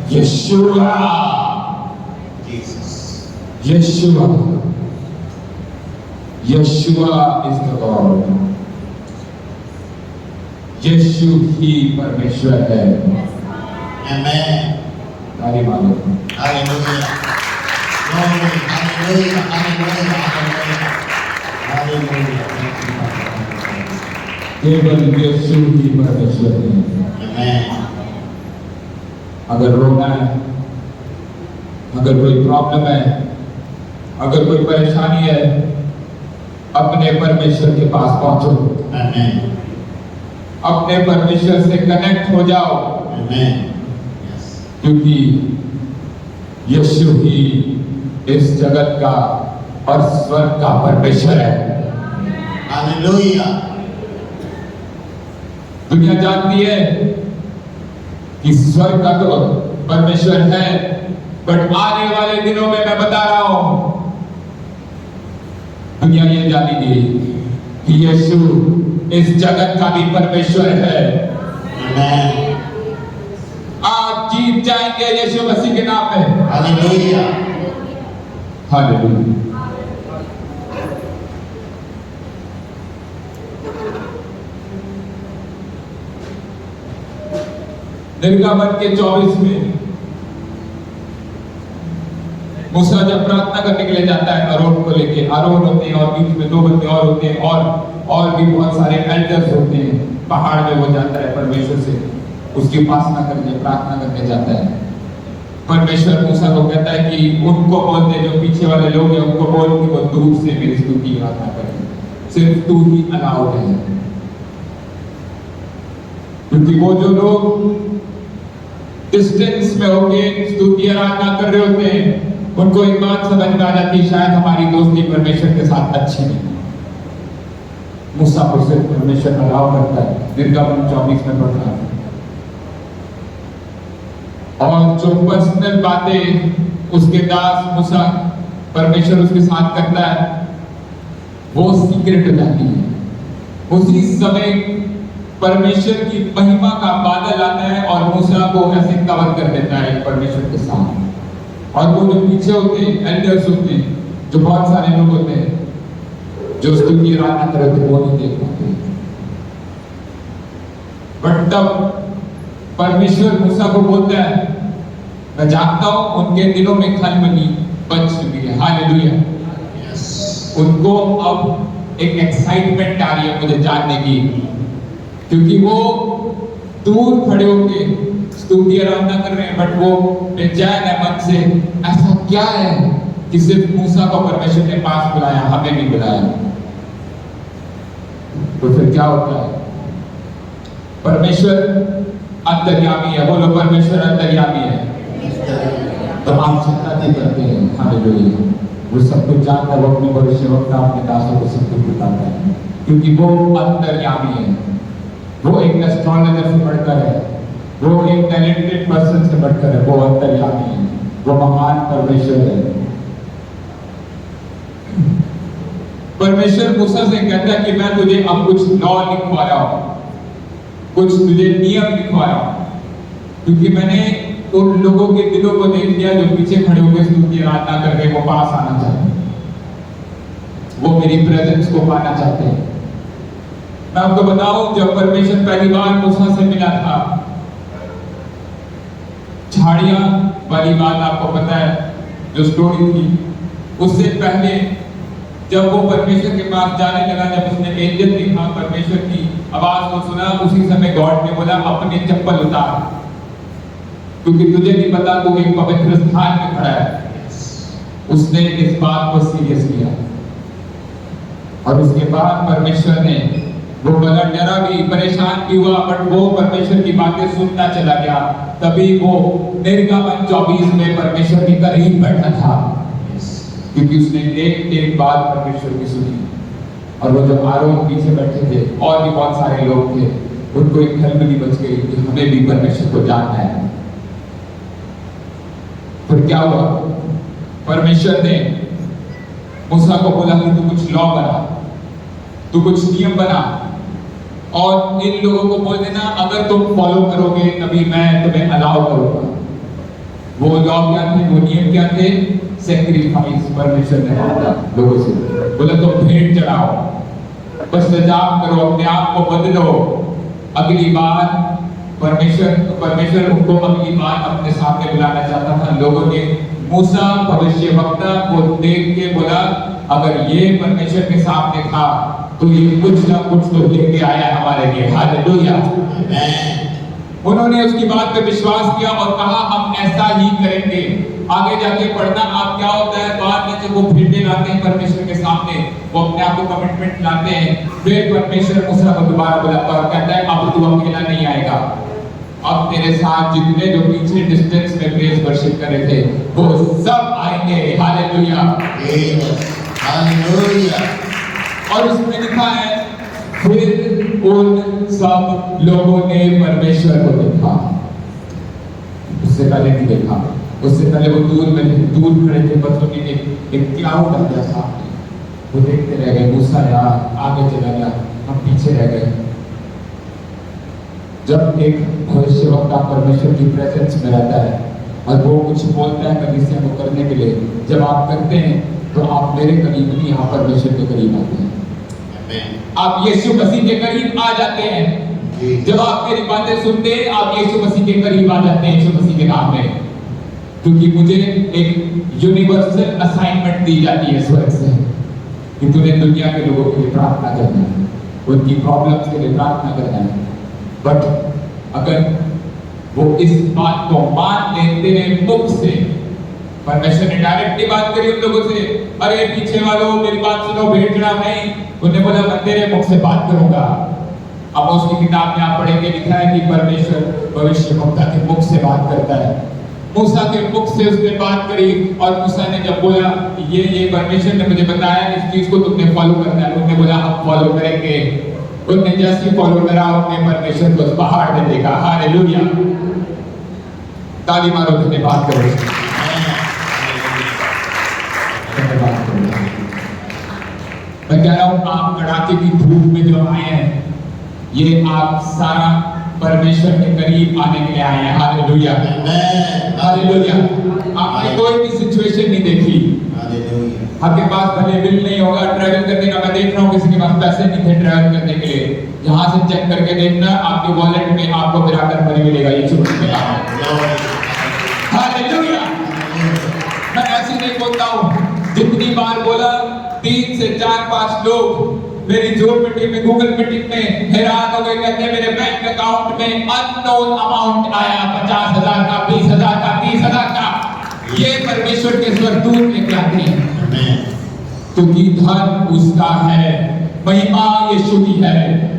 Yeshua. Jesus. Yeshua. Yeshua is the Lord. यीशु ही परमेश्वर है। Amen. ताली मारो। Hallelujah. Glory. Hallelujah. Hallelujah. Hallelujah. Hallelujah. केवल यीशु ही परमेश्वर है। Amen. अगर रोना है, अगर कोई प्रॉब्लम है, अगर कोई परेशानी है, अपने परमेश्वर के पास पहुंचो। Amen. अपने परमेश्वर से कनेक्ट हो जाओ। Amen. Yes. क्योंकि यीशु ही इस जगत का और स्वर्ग का परमेश्वर है। Hallelujah. दुनिया जानती है कि स्वर्ग का तो परमेश्वर है, बट आने वाले दिनों में मैं बता रहा हूं, दुनिया ये जानेगी कि यीशु इस जगत का भी परमेश्वर है। Amen. आप जीत जाएंगे यीशु मसीह के नाम में। Hallelujah. हालेलुया। निर्गमन के 24 में मूसा जब प्रार्थना करने के लिए जाता है आरोन को लेके, आरोन होते हैं और बीच में 2 बंदे और होते हैं और भी बहुत सारे एल्डर्स होते हैं। पहाड़ में वो जाता है परमेश्वर से उसकी उपासना करने, प्रार्थना करने जाता है। परमेश्वर मूसा को कहता है कि उनको बोलते, जो पीछे वाले लोग हैं उनको बोल कि वो दूर से मेरी स्तुति प्रार्थना करें, सिर्फ तू ही अलाउड है। क्योंकि वो जो लोग डिस्टेंस में होके स्तुति आराधना कर रहे होते हैं, उनको एक बात समझ में आ जाती है, शायद हमारी दोस्ती परमेश्वर के साथ अच्छी नहीं। मूसा को सिर्फ परमेश्वर अलाउ करता है। निर्गमन 24 में पढ़ना है। और जो पर्सनल बातें उसके दास मूसा परमेश्वर उसके साथ करता है, वो सीक्रेट हो जाती है। उसी समय परमेश्वर की महिमा का बादल आता है और मूसा को ऐसे कवर कर देता है परमेश्वर के साथ। और वो जो पीछे होते हैं, एल्डर्स होते हैं, जो बहुत सारे लोग होते हैं, जो स्तुति आराधना कर रहे थे, वो नहीं देख पाते। बट तब परमेश्वर मूसा को बोलता है, मैं जानता हूं उनके दिलों में खलबली बच चुकी है। हालेलुया। Yes. उनको अब एक एक्साइटमेंट आ रही है मुझे जानने की, क्योंकि वो दूर खड़े होके स्तुति आराधना कर रहे हैं, बट वो बेचैन है मन से, ऐसा क्या है कि सिर्फ मूसा को परमेश्वर ने पास बुलाया, हमें नहीं बुलाया। तो फिर क्या होता है? परमेश्वर अंतर्यामी है। बोलो परमेश्वर अंतर्यामी है। तो आप चिंता नहीं करते हैं। हालेलुया। वो सब कुछ जानता है, वो अपने भविष्यवक्ता अपने दासों को सब कुछ बताता है, क्योंकि वो अंतर्यामी है। वो एक एस्ट्रोलॉजर से बढ़कर है, वो एक टैलेंटेड पर्सन से बढ़कर है, वो अंतर्यामी है, वो महान परमेश्वर है। परमेश्वर मूसा से कहता है कि मैं तुझे अब कुछ लॉ लिखवा रहा हूं, कुछ तुझे नियम लिखवा रहा हूं, क्योंकि मैंने उन लोगों के दिलों को देख लिया जो पीछे खड़े होकर स्तुति आराधना कर रहे, वो पास आना चाहते हैं, वो मेरी प्रेजेंस को पाना चाहते हैं। मैं आपको बताऊं, जब परमेश्वर पहली बार मूसा से मिला था, झाड़ियां वाली बात आपको पता है जो स्टोरी थी, उससे पहले जब वो परमेश्वर के पास जाने लगा, जब उसने एंजल देखा, परमेश्वर की आवाज को सुना, उसी समय गॉड ने बोला अपने चप्पल उतार, क्योंकि तुझे नहीं पता तू एक पवित्र स्थान में खड़ा है। उसने इस बात को सीरियस लिया और उसके बाद परमेश्वर ने, वो बड़ा डरा भी, परेशान भी हुआ, बट वो परमेश्वर की बातें सुनता चला गया। तभी वो निर्गमन 24 में परमेश्वर के करीब बैठा था, क्योंकि उसने एक बात परमेश्वर की सुनी। और वो जब आरोन पीछे बैठे थे और भी बहुत सारे लोग थे, उनको एक खलबली मच गई कि हमें भी परमेश्वर को जानना है। फिर क्या हुआ? परमेश्वर ने मूसा को बोला कि तू कुछ लॉ बना, तू कुछ नियम बना और इन लोगों को बोल देना अगर तुम फॉलो करोगे तभी मैं तुम्हें अलाउ करूंगा। वो लॉ क्या थे, वो नियम क्या थे? सैक्रिफाइस परमेश्वर ने मांगा लोगों से, बोला तुम भेंट चढ़ाओ, पश्चाताप करो, अपने आप को बदलो। अगली बार परमेश्वर उनको अगली बार अपने सामने बुलाना चाहता था। लोगों ने मूसा भविष्यवक्ता को देख के बोला अगर ये परमेश्वर के सामने था तो ये कुछ ना कुछ तो लेके आया हमारे लिए। हालेलुया। उन्होंने उसकी बात पे विश्वास किया और कहा हम ऐसा ही करेंगे। आगे जाके पढ़ना आप क्या होता है, बाद में जब वो भेंटें लाते हैं परमेश्वर के सामने, वो अपने आप को कमिटमेंट लाते हैं, फिर परमेश्वर मूसा को दोबारा बुलाता और कहता है अब तू अकेला नहीं आएगा, अब तेरे साथ जितने जो पीछे डिस्टेंस में प्रेज वर्शिप कर रहे थे वो सब आएंगे। Hallelujah, hallelujah. और उसमें लिखा है फिर उन सब लोगों ने परमेश्वर को देखा। उससे पहले नहीं देखा, उससे पहले वो दूर खड़े थे, बच्चों की एक क्लाउड आ गया सामने, वो देखते रह गए। मूसा यार आगे चला गया, हम पीछे रह गए। जब एक भविष्यवक्ता परमेश्वर की प्रेजेंस में रहता है और वो कुछ बोलता है कलीसिया को करने के लिए, जब आप करते हैं तो आप मेरे करीब नहीं, आप परमेश्वर के करीब आते हैं, आप यीशु मसीह के करीब आ जाते हैं। जब आप मेरी बातें सुनते हैं आप यीशु मसीह के करीब आ जाते हैं, यीशु मसीह के नाम में, क्योंकि मुझे एक यूनिवर्सल असाइनमेंट दी जाती है स्वर्ग से कि तूने दुनिया के लोगों के लिए प्रार्थना करना है, उनकी प्रॉब्लम्स के लिए प्रार्थना करना है। बट अगर वो इस बात को मान लेते हैं मुख से, परमेश्वर ने डायरेक्टली बात करी उन लोगों से, अरे पीछे वालों मेरी बात सुनो, भेंट चढ़ाओ नहीं। उन्होंने बोला मैं तेरे मुख से बात करूंगा। अब उसकी किताब में आप पढ़ेंगे, लिखा है कि परमेश्वर भविष्यवक्ता के मुख से बात करता है। मूसा के मुख से उसने बात करी और मूसा ने जब बोला ये परमेश्वर ने मुझे बताया इस चीज को तुमने फॉलो करना है, उन्होंने बोला हम फॉलो करेंगे। उन्होंने जैसे फॉलो करा, उन्होंने परमेश्वर को उस पहाड़ में देखा। हालेलुया, ताली मारो, धन्यवाद करो, धन्यवाद करो। मैं कह रहा हूं आप कड़ाके की धूप में जो आए हैं, ये आप सारा परमेश्वर के करीब आने के लिए आए हैं। Hallelujah, hallelujah. आपने कोई भी सिचुएशन नहीं देखी, आपके पास भले बिल नहीं होगा ट्रैवल करने का। मैं देख रहा हूँ किसी के पास पैसे नहीं थे ट्रैवल करने के लिए, यहाँ से चेक करके देखना आपके वॉलेट में आपको मिराकल मनी मिलेगा। ये छुट्टी में हालेलुया। मैं ऐसे नहीं बोलता हूँ, जितनी बार बोला 3 से 4-5 लोग मेरी जूम मीटिंग में, गूगल मीटिंग में हैरान हो गए, कहते मेरे बैंक अकाउंट में अननोन अमाउंट आया, 50,000 का, 20,000 का, 30,000 का। ये परमेश्वर के स्वर्गदूत लेके आते हैं, क्योंकि धन उसका है, महिमा यीशु की है,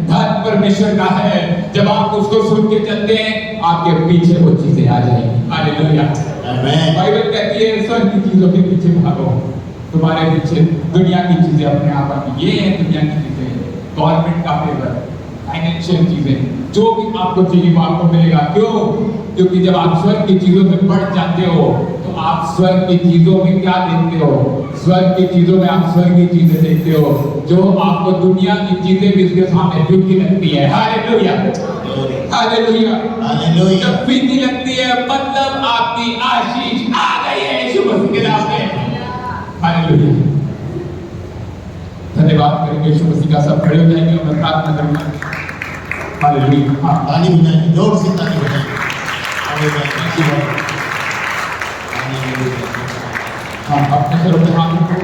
धन परमेश्वर का है। जब आप उसको सुन के चलते हैं आपके पीछे वो चीजें आ जाएंगी। हालेलुया। बाइबल कहती है स्वर्ग की चीजों के पीछे भागो, तुम्हारे पीछे दुनिया की चीजें अपने आप आती। ये है दुनिया की चीजें, गवर्नमेंट का फेवर, फाइनेंशियल चीजें, जो भी आपको चाहिए वो आपको मिलेगा। क्यों? क्योंकि जब आप स्वर्ग की चीजों में बढ़ जाते हो तो आप स्वर्ग की चीजों में क्या देखते हो? स्वर्ग की चीजों में आप स्वर्ग की चीजें देखते हो, जो आपको दुनिया की चीजें भी उसके सामने फीकी लगती है। Hallelujah, hallelujah, hallelujah. जब फीकी लगती है मतलब आपकी आशीष आ गई है यीशु मसीह के नाम में। हालेलुया, धन्यवाद करेंगे यीशु मसीह का। सब खड़े हो जाएंगे और मैं प्रार्थना करूंगा। हालेलुया, हाँ ताली बजाएं, जोर से ताली बजाएं। हालेलुया, हाँ अपने सरों पे हाथ रखो।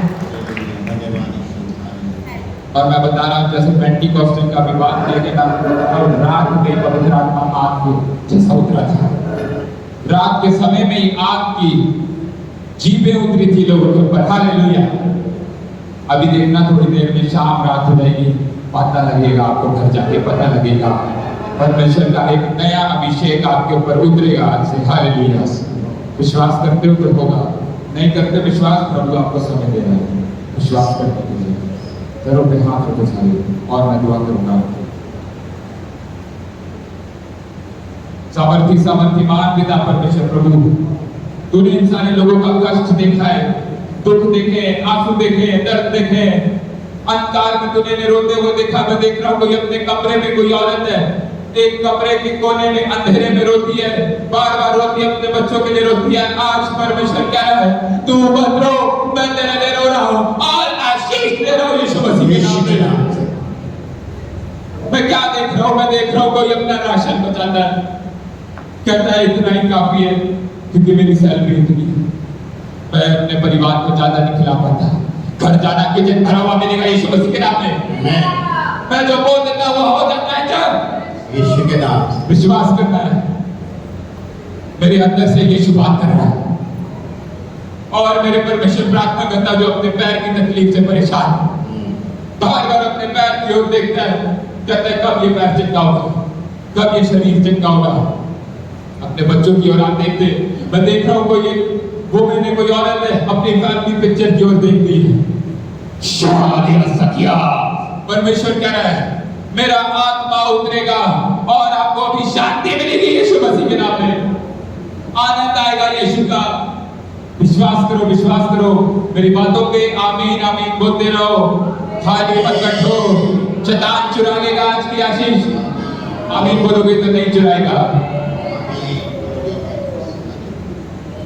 और मैं बता रहा हूँ जैसे पेंटिकॉस्टल का भी बात किया गया था, और रात में पवित्र आत्मा आग के जैसा उतरा था। रात के समय में ही आग की जीभें उतरी थी लोगों के ऊपर। हालेलुया। अभी देखना थोड़ी देर में शाम रात हो जाएगी, पता लगेगा आपको, घर जाके पता लगेगा परमेश्वर का एक नया अभिषेक आपके ऊपर उतरेगा आज से। हालेलुया। विश्वास करते हो तो होगा, नहीं करते विश्वास, प्रभु आपको समय दे रहा है, विश्वास करते कीजिए। सरों पे हाथ रखो सारे और मैं दुआ करूंगा। सामर्थ्यमान पिता परमेश्वर प्रभु, तूने इन सारे लोगों का कष्ट देखा है, दुख देखे, आंसू देखे, दर्द देखे, अंधकार में तूने ने रोते हुए देखा। मैं देख रहा हूँ कोई अपने कमरे में कोई औरत है, एक कमरे के कोने में अंधेरे में रोती है, बार बार रोती है, अपने बच्चों के लिए रोती है। आज परमेश्वर कह रहा है तू मत रो, मैं तेरे लिए रो रहा हूँ और आशीष दे रहा हूँ यीशु मसीह के नाम में। मैं क्या देख रहा हूँ? मैं देख रहा हूँ कोई अपना राशन बचाता है, कहता है इतना ही काफी है क्योंकि मेरी सैलरी इतनी है, मैं अपने परिवार को ज्यादा नहीं खिला पाता। घर जाना किचन भरा हुआ मिलेगा यीशु मसीह के नाम में। मैं जो बोल देता हूँ वो हो जाता है। जब यीशु के नाम विश्वास करना है, मेरे अंदर से यीशु बात कर रहा है और मेरे परमेश्वर प्रार्थना करता जो अपने पैर की तकलीफ से परेशान, बार बार अपने पैर की ओर देखता है, कहता है कब ये पैर चंगा होगा, कब ये शरीर चंगा होगा। अपने बच्चों की ओर आप देखते, मैं देख रहा हूँ कोई वो मैंने कोई औरत है अपनी फैमिली पिक्चर की ओर देखती है। शादी सकिया परमेश्वर कह रहा है मेरा आत्मा उतरेगा और आपको भी शांति मिलेगी यीशु मसीह के नाम में, आनंद आएगा यीशु का। विश्वास करो मेरी बातों पे आमीन आमीन बोलते रहो, खाली मत बैठो। शैतान चुरा लेगा आज की आशीष, आमीन बोलोगे तो नहीं चुराएगा।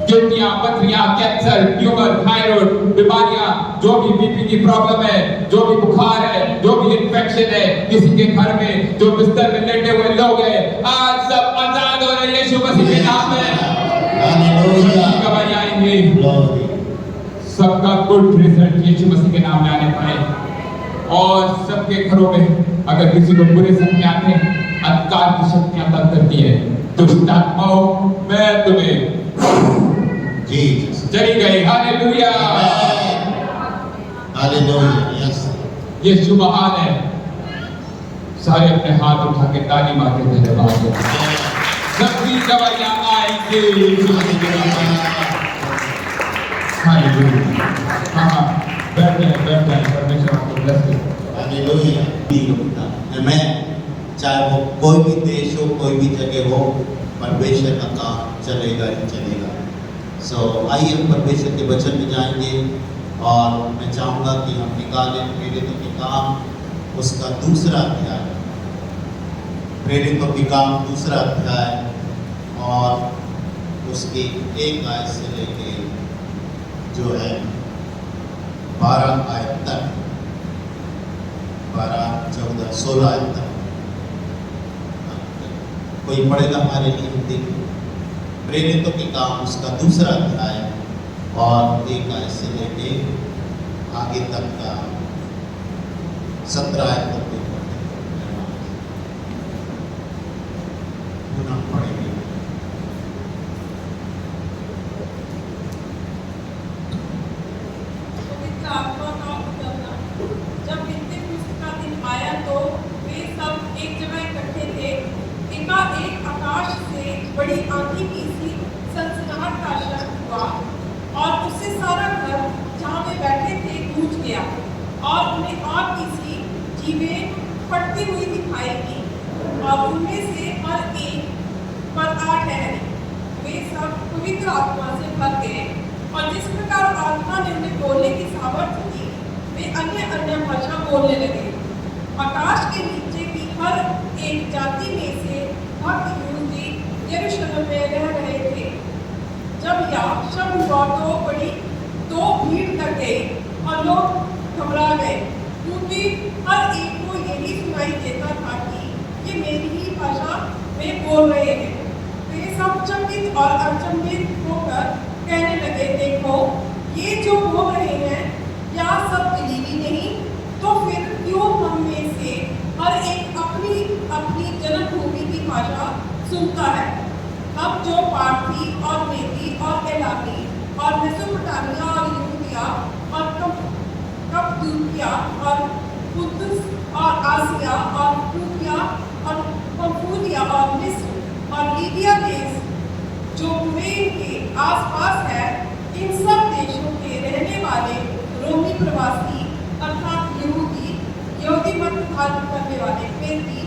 किडनियां, पथरियां, कैंसर, ट्यूमर, थायराइड, बीमारियां, जो भी बीपी की प्रॉब्लम है, जो भी बुखार है, जो भी इन्फेक्शन है, किसी के घर में जो बिस्तर में लेटे हुए लोग हैं, आज सब आजाद हो रहे यीशु मसीह के नाम में। कब आएंगे सबका गुड रिजल्ट यीशु मसीह के नाम में आने पाए। और सबके घरों में अगर किसी को बुरे सपने आते हैं, अंधकार की शक्तियां तंग करती है, दुष्ट आत्माओं मैं तुम्हें चली गई। Hallelujah hallelujah. यस यीशु महान है। सारे अपने हाथ उठा के ताली मारते धन्यवाद। सबकी दवाइयां आएंगी। हालेलुया। हाँ बैठे परमेश्वर आपको ब्लेस करे। हालेलुया। मैं चाहे वो कोई भी देश हो, कोई भी जगह हो, परमेश्वर का काम चलेगा ही चलेगा। आइए हम परमेश्वर के वचन में जाएंगे और मैं चाहूँगा कि हम निकालें प्रेरितों के काम उसका दूसरा अध्याय, प्रेरितों के काम दूसरा अध्याय और उसकी 1 आयत से लेके जो है 12 आयत तक, 12, 14, 16 आयत तक। कोई पढ़ेगा हमारे लिए? हम देखें प्रेरितों के काम उसका दूसरा अध्याय और 1 आयत से लेके आगे तक का 17 आयत तक पढ़ेंगे। जब पेंतेकुस्त का दिन आया तो वे सब एक जगह इकट्ठे थे। एकाएक आकाश से बड़ी आंधी की सी सनसनाहट का शब्द हुआ और उससे सारा घर जहाँ वे बैठे थे गूंज गया और उन्हें आग की सी जीवें फटती हुई दिखाई दी और उनमें से हर एक पर आ ठहरी। वे सब पवित्र आत्मा से भर गए और जिस प्रकार आत्मा ने उन्हें बोलने की सामर्थ्य दी, वे अन्य अन्य भाषा बोलने लगे। आकाश के नीचे की हर एक जाति में से भक्त यहूदी यरूशलेम में रह रहे थे। जब यह शब्द हुआ तो भीड़ लग गई और लोग घबरा गए, क्योंकि हर एक को यही सुनाई देता था कि ये मेरी ही भाषा में बोल रहे हैं। वे सब चकित और अचंभित होकर कहने लगे, देखो ये जो बोल रहे हैं क्या सब गलीली नहीं? तो फिर क्यों हम में से हर एक अपनी अपनी जन्मभूमि की भाषा सुनता है? अब जो पार्थी और मेदी और एलामी और मेसोपोटामिया और यहूदिया और कप्पदूकिया और पुन्तुस और आसिया और फ्रूगिया और पंफूलिया और मिस्र और लीबिया देश जो कुरैन के आसपास है, इन सब देशों के रहने वाले रोमी प्रवासी अर्थात यहूदी वस्त्र धारण करने वाले पेंती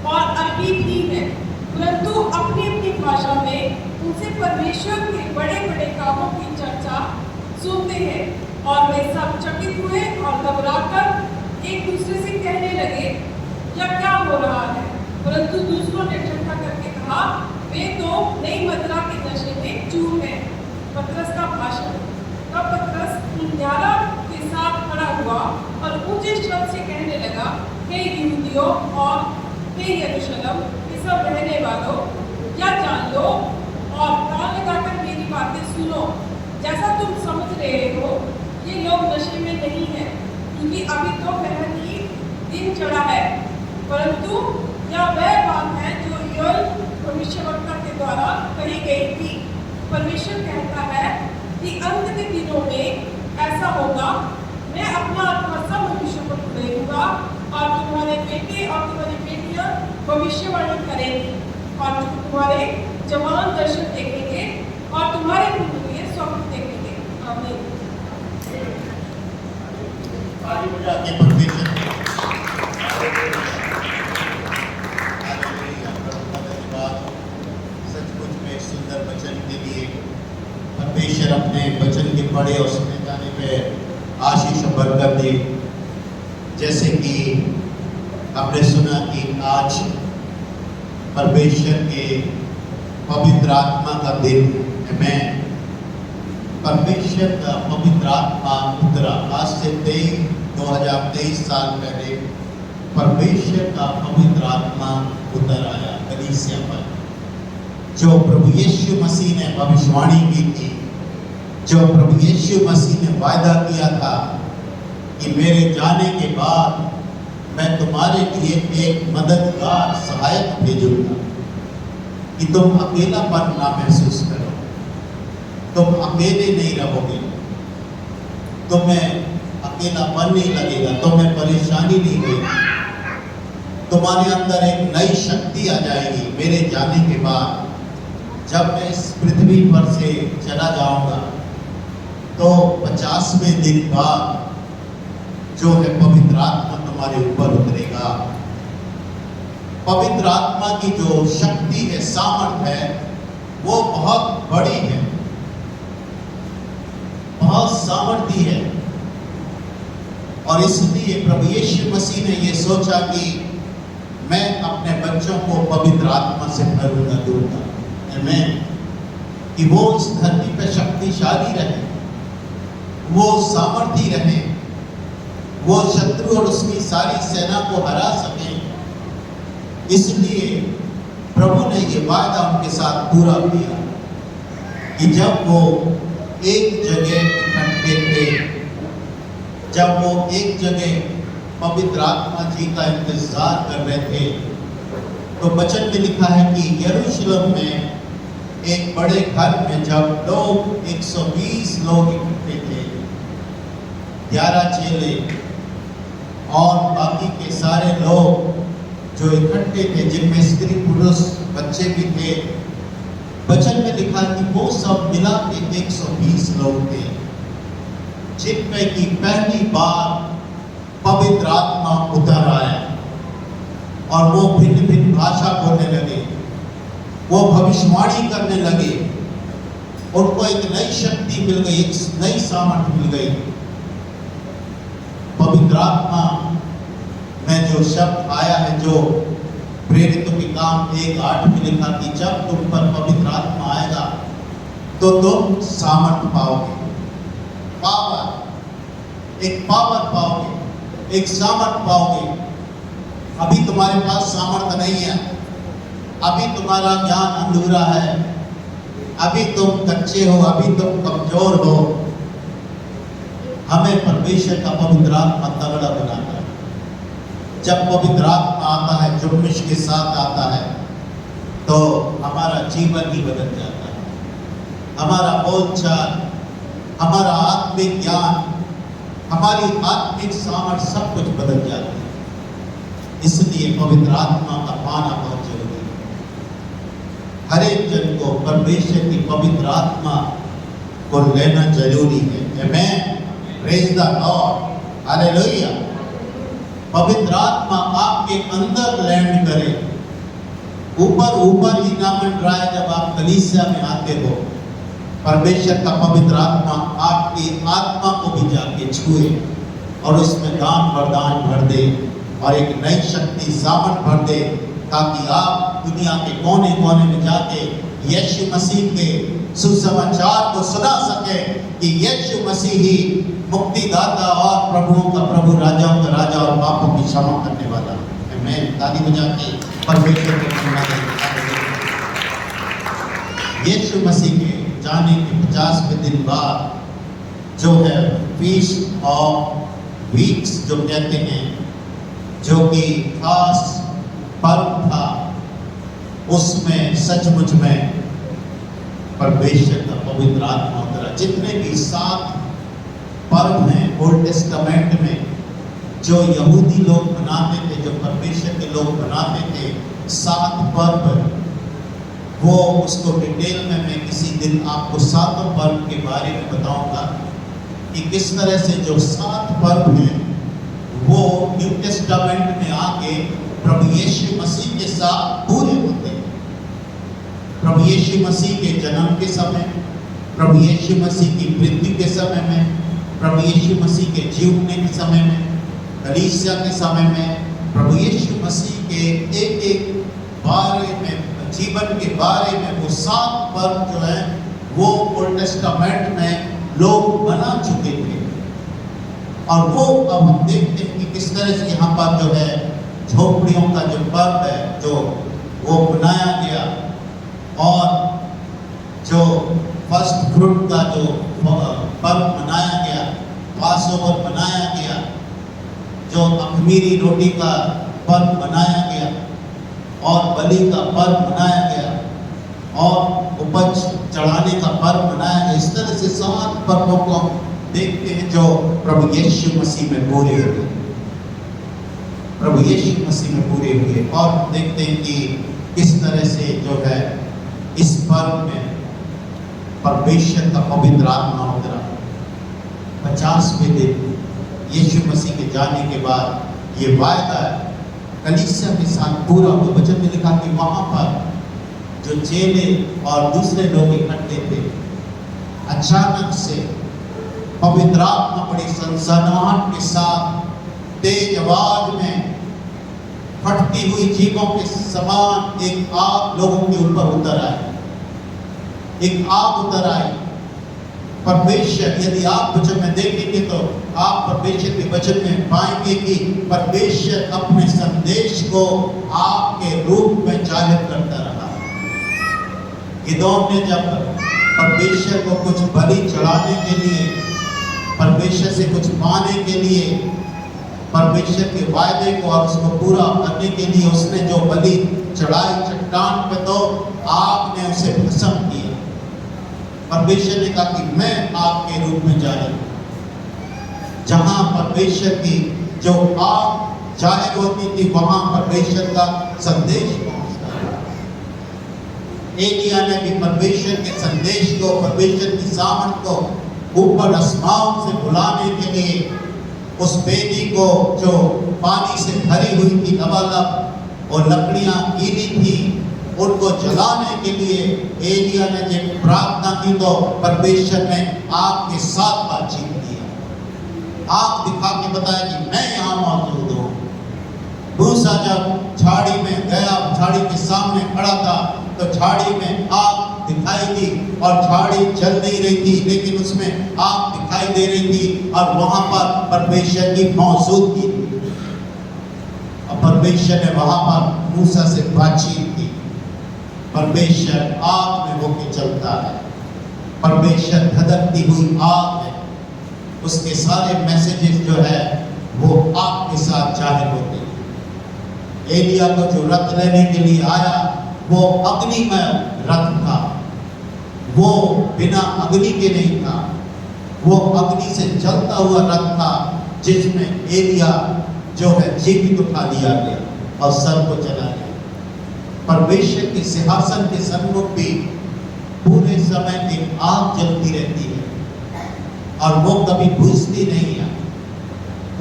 और अरबी भी हैं, परंतु अपनी अपनी भाषा में उनसे परमेश्वर के बड़े बड़े कामों की चर्चा सुनते हैं। और वे सब चकित हुए और घबराकर एक दूसरे से कहने लगे, यह क्या हो रहा है? परंतु दूसरों ने ठट्ठा करके कहा, वे तो नई मदिरा के नशे में चूर हैं। पतरस का भाषण। तब पतरस 11 के साथ खड़ा हुआ और ऊंचे शब्द से कहने लगा, हे यहूदियों और हे यरूशलेम के सब रहने वालों, क्या जान लो और कान लगाकर मेरी बातें सुनो। जैसा तुम समझ रहे हो, ये लोग नशे में नहीं हैं, क्योंकि अभी तो पहली दिन चढ़ा है, परंतु यह वह बात है जो योएल भविष्यवक्ता के द्वारा कही गई थी। परमेश्वर कहता है कि अंत के दिनों में ऐसा होगा, मैं अपना आत्मा सब मनुष्यों पर भेजूंगा और तुम्हारे बेटे और तुम्हारी बेटियां भविष्यवाणी करेंगी और तुम्हारे जवान दर्शन देखेंगे और तुम्हारे पुत्र स्वप्न देखेंगे। आमीन। के परमेश्वर सचमुच में सुंदर वचन के लिए परमेश्वर अपने वचन के पढ़े और सुने जाने पे आशीष और बरकत दे। जैसे कि आपने सुना कि आज परमेश्वर के पवित्र आत्मा का दिन है। मैं परमेश्वर का पवित्र आत्मा उतरा। आज से 2023 साल पहले परमेश्वर का पवित्र आत्मा उतर आया कलीसिया पर। जो प्रभु यीशु मसीह ने भविष्यवाणी की थी, जो प्रभु यीशु मसीह ने वायदा किया था कि मेरे जाने के बाद मैं तुम्हारे लिए एक मददगार सहायक भेजूंगा कि तुम अकेलापन ना महसूस करो, तुम अकेले नहीं रहोगे, तुम्हें अकेलापन नहीं लगेगा, तुम्हें परेशानी नहीं होगी, तुम्हारे अंदर एक नई शक्ति आ जाएगी। मेरे जाने के बाद जब मैं इस पृथ्वी पर से चला जाऊंगा तो 50वें दिन बाद जो है पवित्र आत्मा तुम्हारे ऊपर उतरेगा। पवित्र आत्मा की जो शक्ति है, सामर्थ है, वो बहुत बड़ी है, बहुत सामर्थी है। और इसलिए प्रभु यीशु मसीह ने ये सोचा कि मैं अपने बच्चों को पवित्र आत्मा से भरूंगा, दूंगा, कि वो इस धरती पे शक्तिशाली रहे, वो सामर्थी रहे, वो शत्रु और उसकी सारी सेना को हरा सके। इसलिए प्रभु ने ये वायदा उनके साथ पूरा किया कि जब वो एक जगह इकट्ठे थे, जब वो एक जगह पवित्र आत्मा जी का इंतजार कर रहे थे, तो वचन में लिखा है कि यरूशलेम में एक बड़े घर में जब लोग 120 लोग इकट्ठे थे, 11 चेले और बाकी के सारे लोग जो इकट्ठे थे, जिनमें स्त्री पुरुष बच्चे भी थे, वचन में लिखा कि वो सब मिला के 120 लोग थे, जिनमें की पहली बार पवित्र आत्मा उतर आया और वो भिन्न भिन्न भाषा बोलने लगे, वो भविष्यवाणी करने लगे, उनको एक नई शक्ति मिल गई, एक नई सामर्थ्य मिल गई। पवित्र आत्मा में जो शब्द आया है, जो प्रेरितों के काम 1:8 में लिखा कि जब तुम पर पवित्र आत्मा आएगा तो तुम सामर्थ्य पाओगे, पावर, एक पावर पाओगे, एक सामर्थ्य पाओगे। अभी तुम्हारे पास सामर्थ्य नहीं है, अभी तुम्हारा ज्ञान अधूरा है, अभी तुम कच्चे हो, अभी तुम कमजोर हो। हमें परमेश्वर का पवित्र आत्मा तगड़ा बनाता है। जब पवित्र आत्मा आता है, जुम्मिश के साथ आता है, तो हमारा जीवन ही बदल जाता है। हमारा बोलचाल, हमारा आत्मिक ज्ञान, हमारी आत्मिक सामर्थ्य सब कुछ बदल जाता है। इसलिए पवित्र आत्मा का पाना बहुत जरूरी है। हर एक जन को परमेश्वर की पवित्र आत्मा को लेना जरूरी है। आमेन, प्रेज द लॉर्ड, हालेलुया। पवित्र आत्मा आपके अंदर लैंड करे। ऊपर ऊपर ही ना मंडराए, जब आप कलीसिया में आते हो परमेश्वर का पवित्र आत्मा आपकी आत्मा को भी जाके छुए और उसमें दान वरदान भर दे और एक नई शक्ति सामर्थ भर दे, ताकि आप दुनिया के कोने कोने में जाके यीशु मसीह के सुसमाचार को सुना सके कि यीशु मसीह ही मुक्तिदाता और प्रभुओं का प्रभु, राजाओं का राजा और पापों की क्षमा करने वाला। आमीन। ताली बजा के परमेश्वर को धन्यवाद दें। यीशु मसीह के जाने के 50वें दिन बाद जो है फीस्ट ऑफ वीक्स जो कहते हैं, जो कि खास पर्व था, उसमें सचमुच में परमेश्वर का पवित्र आत्मा उतरा। जितने भी 7 पर्व हैं ओल्ड टेस्टामेंट में जो यहूदी लोग मनाते थे, जो परमेश्वर के लोग मनाते थे, 7 पर्व, वो उसको डिटेल में मैं किसी दिन आपको 7 पर्व के बारे में बताऊंगा कि किस तरह से जो 7 पर्व हैं वो न्यू टेस्टामेंट में आके प्रभु यीशु मसीह के साथ पूरे होते हैं। प्रभु यीशु मसीह के जन्म के समय, प्रभु यीशु मसीह की मृत्यु के समय में, प्रभु यीशु मसीह के जीवने के समय में, कलीसिया के समय में, प्रभु यीशु मसीह के एक एक बारे में, जीवन के बारे में वो 7 पर्व जो है वो ओल्ड टेस्टामेंट में लोग बना चुके थे। और वो अब हम देखते हैं कि किस तरह से यहाँ पर जो है झोपड़ियों का जो पर्व है जो वो बनाया गया, और जो फर्स्ट फ्रूट का जो पर्व मनाया गया, पासओवर मनाया गया, जो अखमीरी रोटी का पर्व मनाया गया और बलि का पर्व मनाया गया और उपज चढ़ाने का पर्व मनाया गया। इस तरह से 7 पर्वों को हम देखते हैं जो प्रभु यीशु मसीह में पूरे हुए, प्रभु यीशु मसीह में पूरे हुए। और देखते हैं कि किस तरह से जो है इस पर्व में परमेश्वर का पवित्र आत्मा उतरा। 50वें दिन यीशु मसीह के जाने के बाद ये वायदा कलीसिया के साथ पूरा हुआ। वचन में लिखा कि वहां पर जो चेले और दूसरे लोग इकट्ठे थे, अचानक से पवित्र आत्मा बड़ी सनसनाहट के साथ तेज आवाज में फटती हुई जीवों के समान एक आग लोगों के ऊपर उतर आई। एक आग उतर आई। परमेश्वर, यदि आप वचन में देखेंगे तो आप परमेश्वर के वचन में पाएंगे कि परमेश्वर अपने संदेश को आपके रूप में जाहिर करता रहा। गिदोन ने जब परमेश्वर को कुछ बलि चढ़ाने के लिए, परमेश्वर से कुछ पाने के लिए, परमेश्वर के वायदे को और उसको पूरा करने के लिए उसने जो बलि चढ़ाई चट्टान पे, तो आग ने उसे भस्म किया। परमेश्वर ने कहा कि मैं आपके रूप में जाहिर हूं। जहां परमेश्वर की जो आग जाहिर होती थी वहां परमेश्वर का संदेश पहुंचता था। एलिया ने भी परमेश्वर के संदेश को, परमेश्वर की सामर्थ को ऊपर आसमान से बुलाने के लिए उस बेदी को जो पानी से भरी हुई थी लबालब और लकड़ियां गीली थी, उनको जलाने के लिए एलिया ने जब प्रार्थना की तो परमेश्वर ने आग के साथ बातचीत किया। आग दिखा के बताया कि मैं यहाँ मौजूद हूँ। मूसा जब झाड़ी में गया, झाड़ी के सामने खड़ा था, तो झाड़ी में आग दिखाई दी और झाड़ी जल नहीं रही थी, लेकिन उसमें आग दिखाई दे रही थी और वहां पर परमेश्वर की मौजूदगी थी। और परमेश्वर ने वहां पर मूसा से बातचीत की। परमेश्वर आग में होके चलता है। परमेश्वर धधकती हुई आग है। उसके सारे मैसेजेस जो है वो आग के साथ जाहिर होते हैं। एलिया को जो रथ लेने के लिए आया वो अग्निमय रथ था। वो बिना अग्नि के नहीं था, वो अग्नि से जलता हुआ रथ था, जिसमें एलिया जो है जीवित उठा लिया गया और सर को जला गया। परमेश्वर के सिंहासन के सन्मुख भी पूरे समय एक आग जलती रहती है और वो कभी बुझती नहीं है।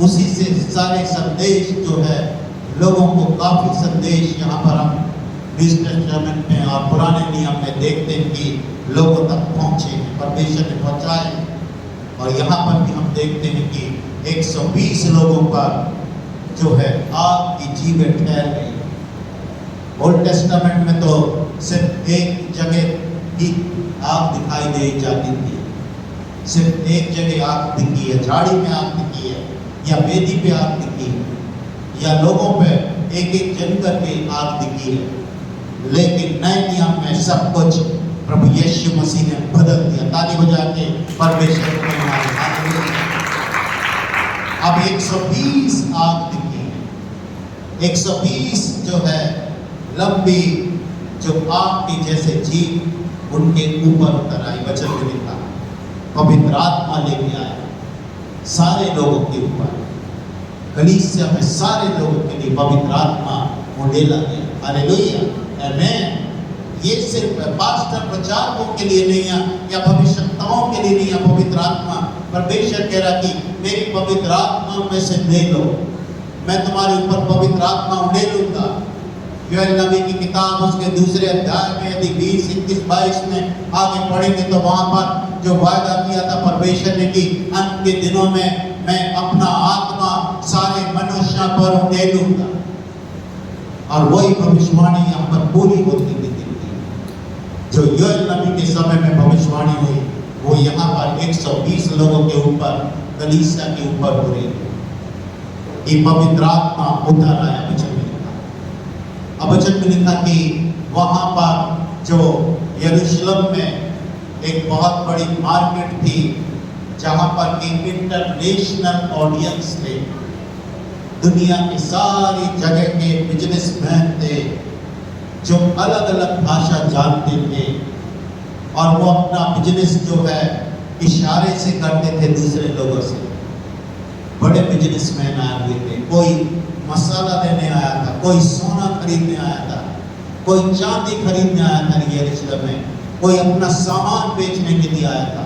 उसी से सारे संदेश जो है लोगों को काफ़ी संदेश यहाँ पर हम न्यू टेस्टामेंट में और पुराने नियम में देखते हैं कि लोगों तक पहुँचे हैं, परमेश्वर ने पहुँचाए। और यहाँ पर भी हम देखते हैं कि 120 लोगों पर जो है आग की जीवें ठहर गई। ओल्ड टेस्टामेंट में तो सिर्फ एक जगह ही आग दिखाई दे जाती थी, सिर्फ एक जगह आग दिखी है, झाड़ी में आग दिखी है, या वेदी पे आग दिखी है, या लोगों पे एक एक जन करके आग दिखी है। लेकिन नए नियम में सब कुछ प्रभु यीशु मसीह ने बदल दिया। ताली बजा के परमेश्वर को धन्यवाद। अब 120 आग दिखी है, 120 जो है लंबी जो आग की जैसे जीव उनके ऊपर उतर आई। वचन में लिखा पवित्र आत्मा लेके आया सारे लोगों के ऊपर, कलीसिया में सारे लोगों के लिए पवित्र आत्मा वो डेला गया। हालेलुया, आमेन। ये सिर्फ पास्टर प्रचारकों के लिए नहीं है या भविष्यवक्ताओं के लिए नहीं है। पवित्र आत्मा परमेश्वर कह रहा कि मेरी पवित्र आत्मा में से ले लो, मैं तुम्हारे ऊपर पवित्र आत्मा उड़ेलूंगा। योएल नबी की किताब उसके दूसरे अध्याय में यदि 20, 21, 22 में आगे पढ़ेंगे तो वहां पर जो वायदा किया था परमेश्वर ने कि अंत के दिनों में मैं अपना आत्मा सारे मनुष्यों पर उड़ेलूंगा। और वही भविष्यवाणी यहाँ पर पूरी होती दिखती है। जो योएल नबी के समय में भविष्यवाणी हुई वो यहाँ पर 120 लोगों के ऊपर, कलीसिया के ऊपर हो रही है। ये पवित्र आत्मा उतर आया। वचन में लिखा, अब वचन में लिखा कि वहाँ पर जो यरूशलेम में एक बहुत बड़ी मार्केट थी जहाँ पर एक इंटरनेशनल ऑडियंस थे। दुनिया की सारी जगह के बिजनेसमैन थे जो अलग अलग भाषा जानते थे और वो अपना बिजनेस जो है इशारे से करते थे दूसरे लोगों से। बड़े बिजनेसमैन आए हुए थे, कोई मसाला लेने आया था, कोई सोना खरीदने आया था, कोई चांदी खरीदने आया था यरूशलेम में, कोई अपना सामान बेचने के लिए आया था।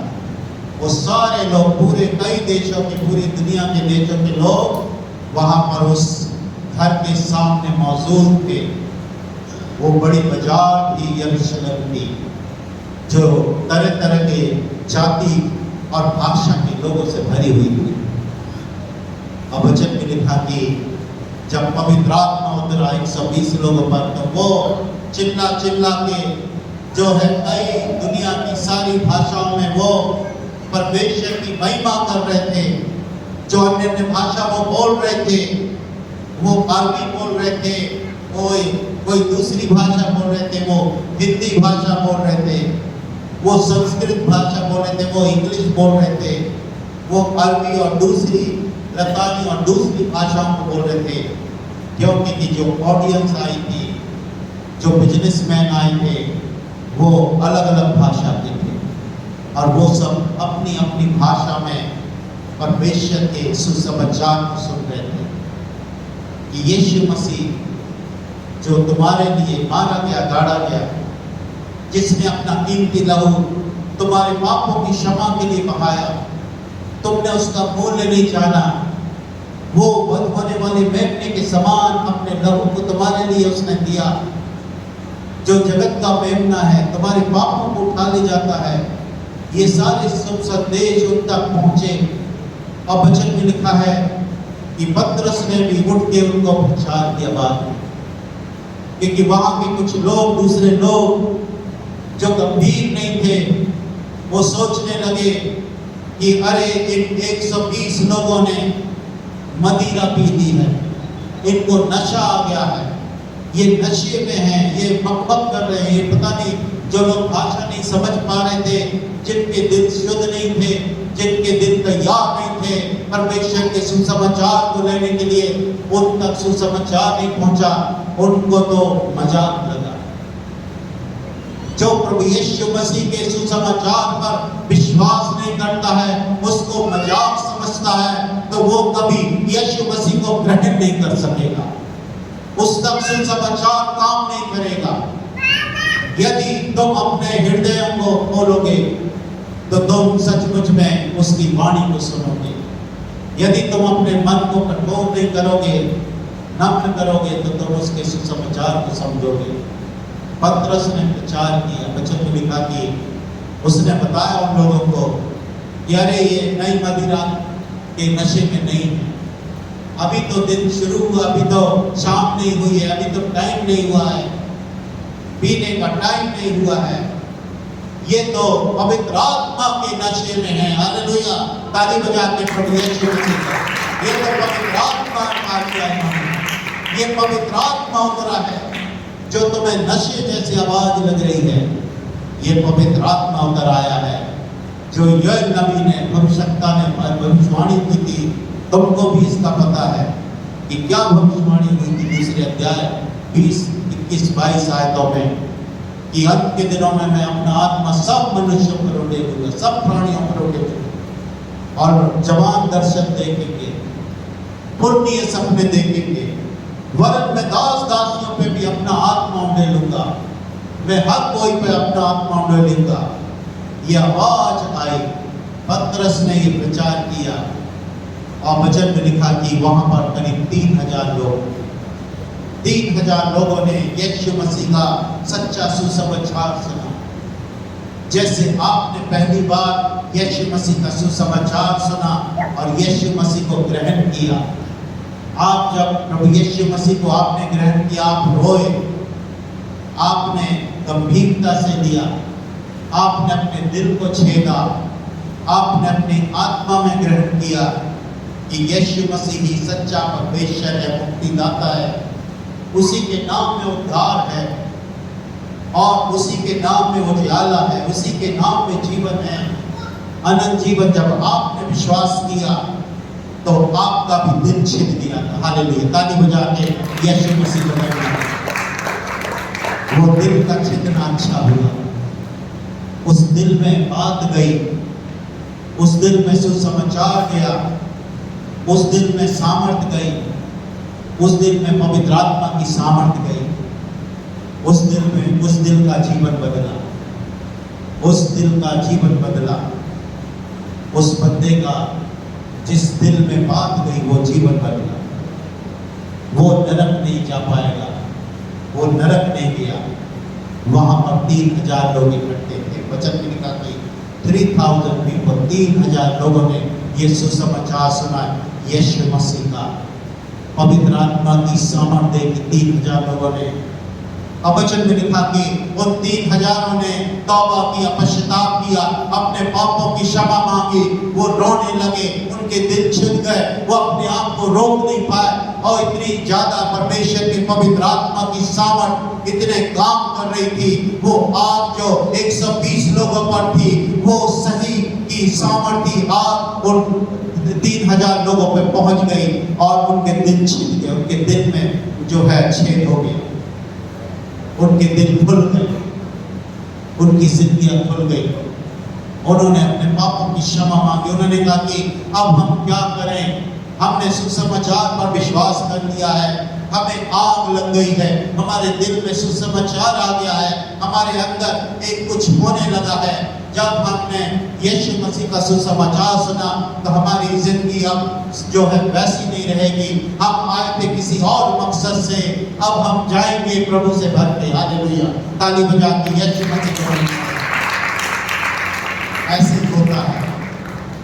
वो सारे लोग पूरे कई देशों के, पूरी दुनिया के देशों के लोग वहाँ पर उस घर के सामने मौजूद थे। वो बड़ी बाजार थी यरूशलेम की जो तरह तरह के जाति और भाषा के लोगों से भरी हुई थी। अब वचन में लिखा कि जब पवित्र आत्मा उतरा 120 लोगों पर तो वो चिल्ला चिल्ला के जो है कई दुनिया की सारी भाषाओं में वो परमेश्वर की महिमा कर रहे थे। जो अन्य अन्य भाषा वो बोल रहे थे, वो अरबी बोल रहे थे, कोई दूसरी भाषा बोल रहे थे, वो हिंदी भाषा बोल रहे थे, वो संस्कृत भाषा बोल रहे थे, वो इंग्लिश बोल रहे थे, वो अरबी और दूसरी लतानी और दूसरी भाषाओं को बोल रहे थे। क्योंकि कि जो ऑडियंस आई थी, जो बिजनेसमैन आए थे, वो अलग अलग भाषा के थे और वो सब अपनी अपनी भाषा में परमेश्वर के सुसमाचार को सुन रहे थे कि यीशु मसीह जो तुम्हारे लिए मारा गया, गाड़ा गया, जिसने अपना कीमती लहू तुम्हारे पापों की क्षमा के लिए बहाया, तुमने उसका मूल्य नहीं जाना। वो होने वाले मेमने के समान अपने लहू को तुम्हारे लिए उसने दिया। जो जगत का मेमना है, तुम्हारे पापों को उठा ले जाता है। ये सारे शुभ संदेश उन तक पहुंचे और वचन में लिखा है कि पतरस ने भी उठ के उनको प्रचार किया बात, क्योंकि वहां के कुछ लोग, दूसरे लोग जो गंभीर नहीं थे, वो सोचने लगे कि अरे इन 120 लोगों ने मदिरा पी ली है, इनको नशा आ गया है, ये नशे में हैं, ये बकबक कर रहे हैं, ये पता नहीं। जो लोग भाषा नहीं समझ पा रहे थे, जिनके दिल शुद्ध नहीं थे, जिनके दिल तैयार नहीं थे परमेश्वर के सुसमाचार को लेने के लिए, उन तक सुसमाचार नहीं पहुंचा, उनको तो मजाक लगा। जो प्रभु यीशु मसीह के सुसमाचार पर विश्वास नहीं करता है, उसको मजाक समझता है, तो वो कभी यीशु मसीह को ग्रहण नहीं कर सकेगा। उस तक सुसमाचार काम नहीं करेगा। यदि तुम अपने हृदयों को खोलोगे तो तुम सचमुच में उसकी वाणी को सुनोगे। यदि तुम अपने मन को कठोर नहीं करोगे, नम्र करोगे, तो तुम उसके सुसमाचार को समझोगे। पतरस ने प्रचार किया, वचन में लिखा कि उसने बताया उन लोगों को कि अरे ये नई मदिरा के नशे में नहीं है, अभी तो दिन शुरू हुआ, अभी तो शाम नहीं हुई है, अभी तो टाइम नहीं हुआ है, पीने का टाइम नहीं हुआ है, ये तो पवित्र आत्मा के नशे में है। हालेलुया, ताली बजा के प्रभु यीशु मसीह का, ये तो पवित्र आत्मा आ गया है, ये पवित्र आत्मा उतरा है जो तुम्हें नशे जैसी आवाज लग रही है, ये पवित्र आत्मा उतर आया है जो योएल नबी ने, भविष्यवक्ता ने भविष्यवाणी की थी। तुमको भी इसका पता है कि क्या भविष्यवाणी हुई थी दूसरे अध्याय 20, 21, 22 आयतों में कि अंत के दिनों में मैं अपना आत्मा सब मनुष्यों पर उड़ेलूंगा, सब प्राणियों पर उड़ेलूंगा, और जवान दर्शन देखेंगे, पुण्य सपने देखेंगे, वरन मैं दास दासियों पे भी अपना आत्मा उड़ेलूंगा, मैं हर कोई पे अपना आत्मा उड़ेलूंगा। यह आवाज आई, पतरस ने ये प्रचार किया, और वचन में लिखा कि वहां पर करीब 3000 लोग, 3000 लोगों ने यीशु मसीह का सच्चा सुसमाचार सुना। जैसे आपने पहली बार यीशु मसीह का सुसमाचार सुना और यीशु मसीह को ग्रहण किया, आप जब प्रभु यीशु मसीह को आपने ग्रहण किया, आप रोए, आपने गंभीरता से लिया, आपने अपने दिल को छेदा, आपने अपनी आत्मा में ग्रहण किया कि यीशु मसीह ही सच्चा परमेश्वर है, मुक्तिदाता है, उसी के नाम में उद्धार है और उसी के नाम में उजियाला है, उसी के नाम में जीवन है, अनंत जीवन। जब आपने विश्वास किया तो आपका भी दिल छिद गया था। हालेलुया, ताली बजा के यीशु मसीह को धन्यवाद। वो दिल का छिदना अच्छा हुआ, उस दिल में बात गई, उस दिल में सुसमाचार गया, उस दिल में सामर्थ गई, उस दिल में पवित्र आत्मा की सामर्थ गई, उस दिल में, उस दिल का जीवन बदला, उस दिल का जीवन बदला। उस बंदे का जिस दिल में बात गई वो जीवन बदला। वो नरक नहीं जा पाएगा, वो नरक नहीं गया। वहां पर 3000 लोग इकट्ठे थे, वचन में लिखा कि 3000 पीपल, 3000 लोगों ने ये सुसमाचार सुना यीशु मसीह का। पवित्र आत्मा की सामर्थ देखी 3000 लोगों ने। अब वचन में लिखा कि उन 3000 ने तौबा किया, पश्चाताप किया, अपने पापों की क्षमा मांगी, वो रोने लगे, उनके दिल छिद गए, वो अपने आप को रोक नहीं पाए। और इतनी ज्यादा परमेश्वर की पवित्र आत्मा की सामर्थ इतने काम कर रही थी, वो आग जो 120 लोगों पर थी, वो सही की सामर्थी आग उन 3000 लोगों पे पहुंच गई और उनके दिल छिद गए, उनके दिल में जो है छेद हो गया, उनके दिल खुल गए, उनकी जिंदगियां खुल गई। उन्होंने अपने पापों की क्षमा मांगी। उन्होंने कहा कि अब हम क्या करें, हमने सुसमाचार पर विश्वास कर लिया है, हमें आग लग गई है, हमारे दिल में सुसमाचार आ गया है, हमारे अंदर एक कुछ होने लगा है। जब हमने यीशु मसीह का सुसमाचार सुना तो हमारी जिंदगी अब जो है वैसी नहीं रहेगी। हम आए थे किसी और मकसद से, अब हम जाएंगे प्रभु से भर के। हालेलुया, ताली बजा के यीशु मसीह को। ऐसे होता है,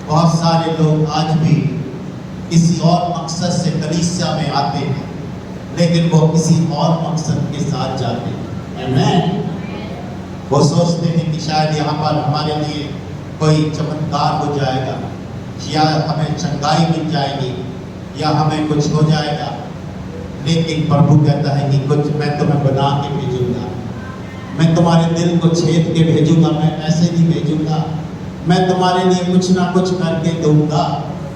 बहुत सारे लोग आज भी किसी और मकसद से कलीसिया में आते हैं, लेकिन वो किसी और मकसद के साथ जाते हैं। आमीन। वो सोचते हैं कि शायद यहाँ पर हमारे लिए कोई चमत्कार हो जाएगा, या हमें चंगाई मिल जाएगी, या हमें कुछ हो जाएगा। लेकिन प्रभु कहता है कि कुछ मैं तुम्हें बना के भेजूंगा, मैं तुम्हारे दिल को छेद के भेजूंगा, मैं ऐसे नहीं भेजूंगा, मैं तुम्हारे लिए कुछ ना कुछ करके दूंगा।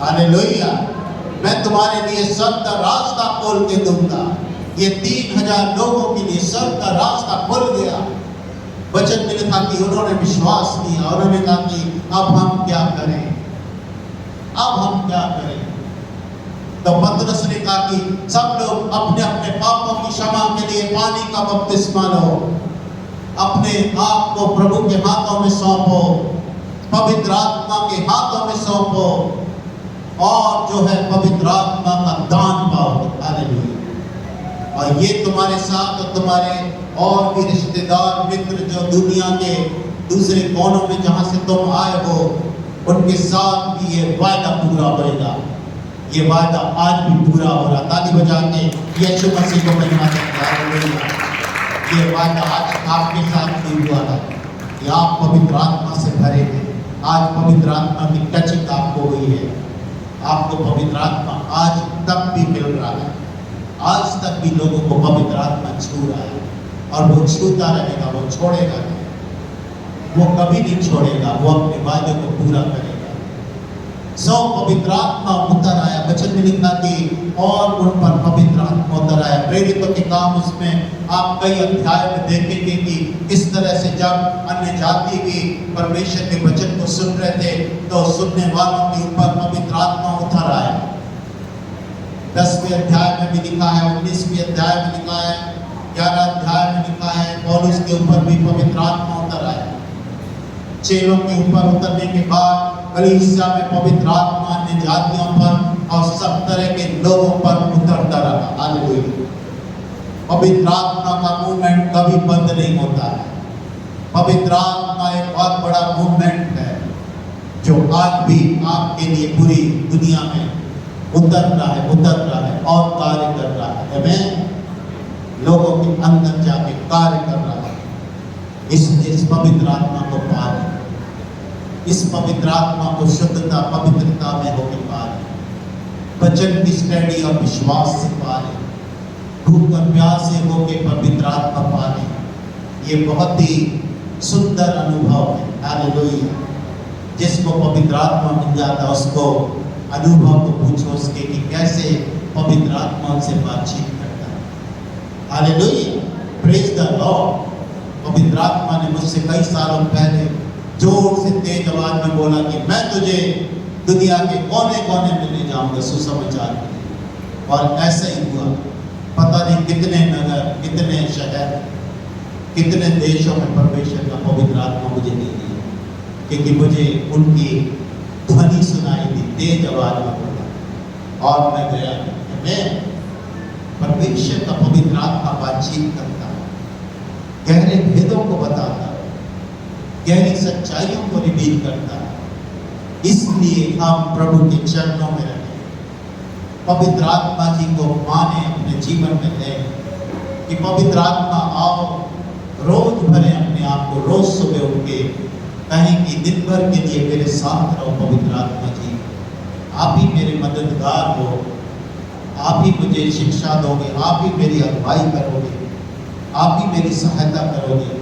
हालेलुया, मैं तुम्हारे लिए सब का रास्ता खोल के दूंगा। ये 3000 लोगों के लिए सब का रास्ता खुल गया। वचन में लिखा कि उन्होंने विश्वास किया, उन्होंने कहा कि अब हम क्या करें, अब हम क्या करें। तो पतरस ने कहा कि सब लोग अपने अपने पापों की क्षमा के लिए पानी का बपतिस्मा लो, अपने आप को प्रभु के हाथों में सौंपो, पवित्र आत्मा के हाथों में सौंपो, और जो है पवित्र आत्मा का दान पाओगे। हालेलुया। और ये तुम्हारे साथ और तुम्हारे और भी रिश्तेदार मित्र जो दुनिया के दूसरे कोनों में जहां से तुम आए हो, उनके साथ भी ये वायदा पूरा होगा। ये वायदा आज भी पूरा हो रहा। ताली बजा के यीशु मसीह को महिमा देते हैं। ये वायदा आज आपके साथ भी हुआ है कि आप पवित्र आत्मा से भरे थे। आज पवित्र आत्मा की टचिंग आपको हुई है। आपको पवित्र आत्मा आज तक भी मिल रहा है। आज तक भी लोगों को पवित्र आत्मा छू रहा है और वो छूता रहेगा, वो छोड़ेगा नहीं, वो कभी नहीं छोड़ेगा, वो अपने वादे को पूरा करेगा। पवित्र आत्मा उतर आया। वचन में लिखा कि और उन पर पवित्र आत्मा उतर आया। प्रेरितों के काम उसमें आप कई अध्याय में देखेंगे कि किस तरह से जब अन्य जाति भी परमेश्वर के वचन को सुन रहे थे तो सुनने वालों के ऊपर पवित्र आत्मा उतर आया। 10वें अध्याय में भी लिखा है, 19वें अध्याय में लिखा है, 11 अध्याय में लिखा है, पौलुस के ऊपर भी पवित्र आत्मा उतर आया। चेलों के ऊपर उतरने के बाद कलीसिया में पवित्र आत्मा अन्य जातियों पर और सब तरह के लोगों पर उतरता रहा। हालेलुया। पवित्र आत्मा का मूवमेंट कभी बंद नहीं होता है। पवित्र आत्मा एक बहुत बड़ा मूवमेंट है जो आज भी आपके लिए पूरी दुनिया में उतर रहा है और कार्य कर रहा है। आमीन। लोगों के अंदर जाके कार्य कर रहा है। इसलिए इस पवित्र आत्मा को पालें, इस पवित्र आत्मा को शुद्धता पवित्रता में होकर पालें, वचन की स्टडी और विश्वास से पालें, भूख और प्यास से होकर पवित्र आत्मा पालें। ये बहुत ही सुंदर अनुभव है। हालेलुया। जिसको पवित्र आत्मा मिल जाता है उसको अनुभव को पूछो उसके कि कैसे पवित्र आत्मा से बातचीत करता है। हालेलुया। Praise the Lord. पवित्र आत्मा ने मुझसे कई सालों पहले जोर से तेज आवाज में बोला कि मैं तुझे दुनिया के कोने कोने में ले जाऊंगा सुसमाचार के लिए। और ऐसा ही हुआ। पता नहीं कितने नगर, कितने शहर, कितने देशों में परमेश्वर का पवित्र आत्मा मुझे दे दिया, क्योंकि मुझे उनकी ध्वनि सुनाई दी, तेज आवाज में बोला और मैं गया। मैं परमेश्वर का पवित्र आत्मा बातचीत करता है, गहरे भेदों को बताता है, गहरी सच्चाइयों को रिवील करता है। इसलिए हम प्रभु के चरणों में रहें, पवित्र आत्मा जी को माने, अपने जीवन में लें कि पवित्र आत्मा आओ, रोज भरे अपने आप को, रोज सुबह उठ के कहें कि दिन भर के लिए मेरे साथ रहो पवित्र आत्मा जी। आप ही मेरे मददगार हो, आप ही मुझे शिक्षा दोगे, आप ही मेरी अगुवाई करोगे, आप ही मेरी सहायता करोगे।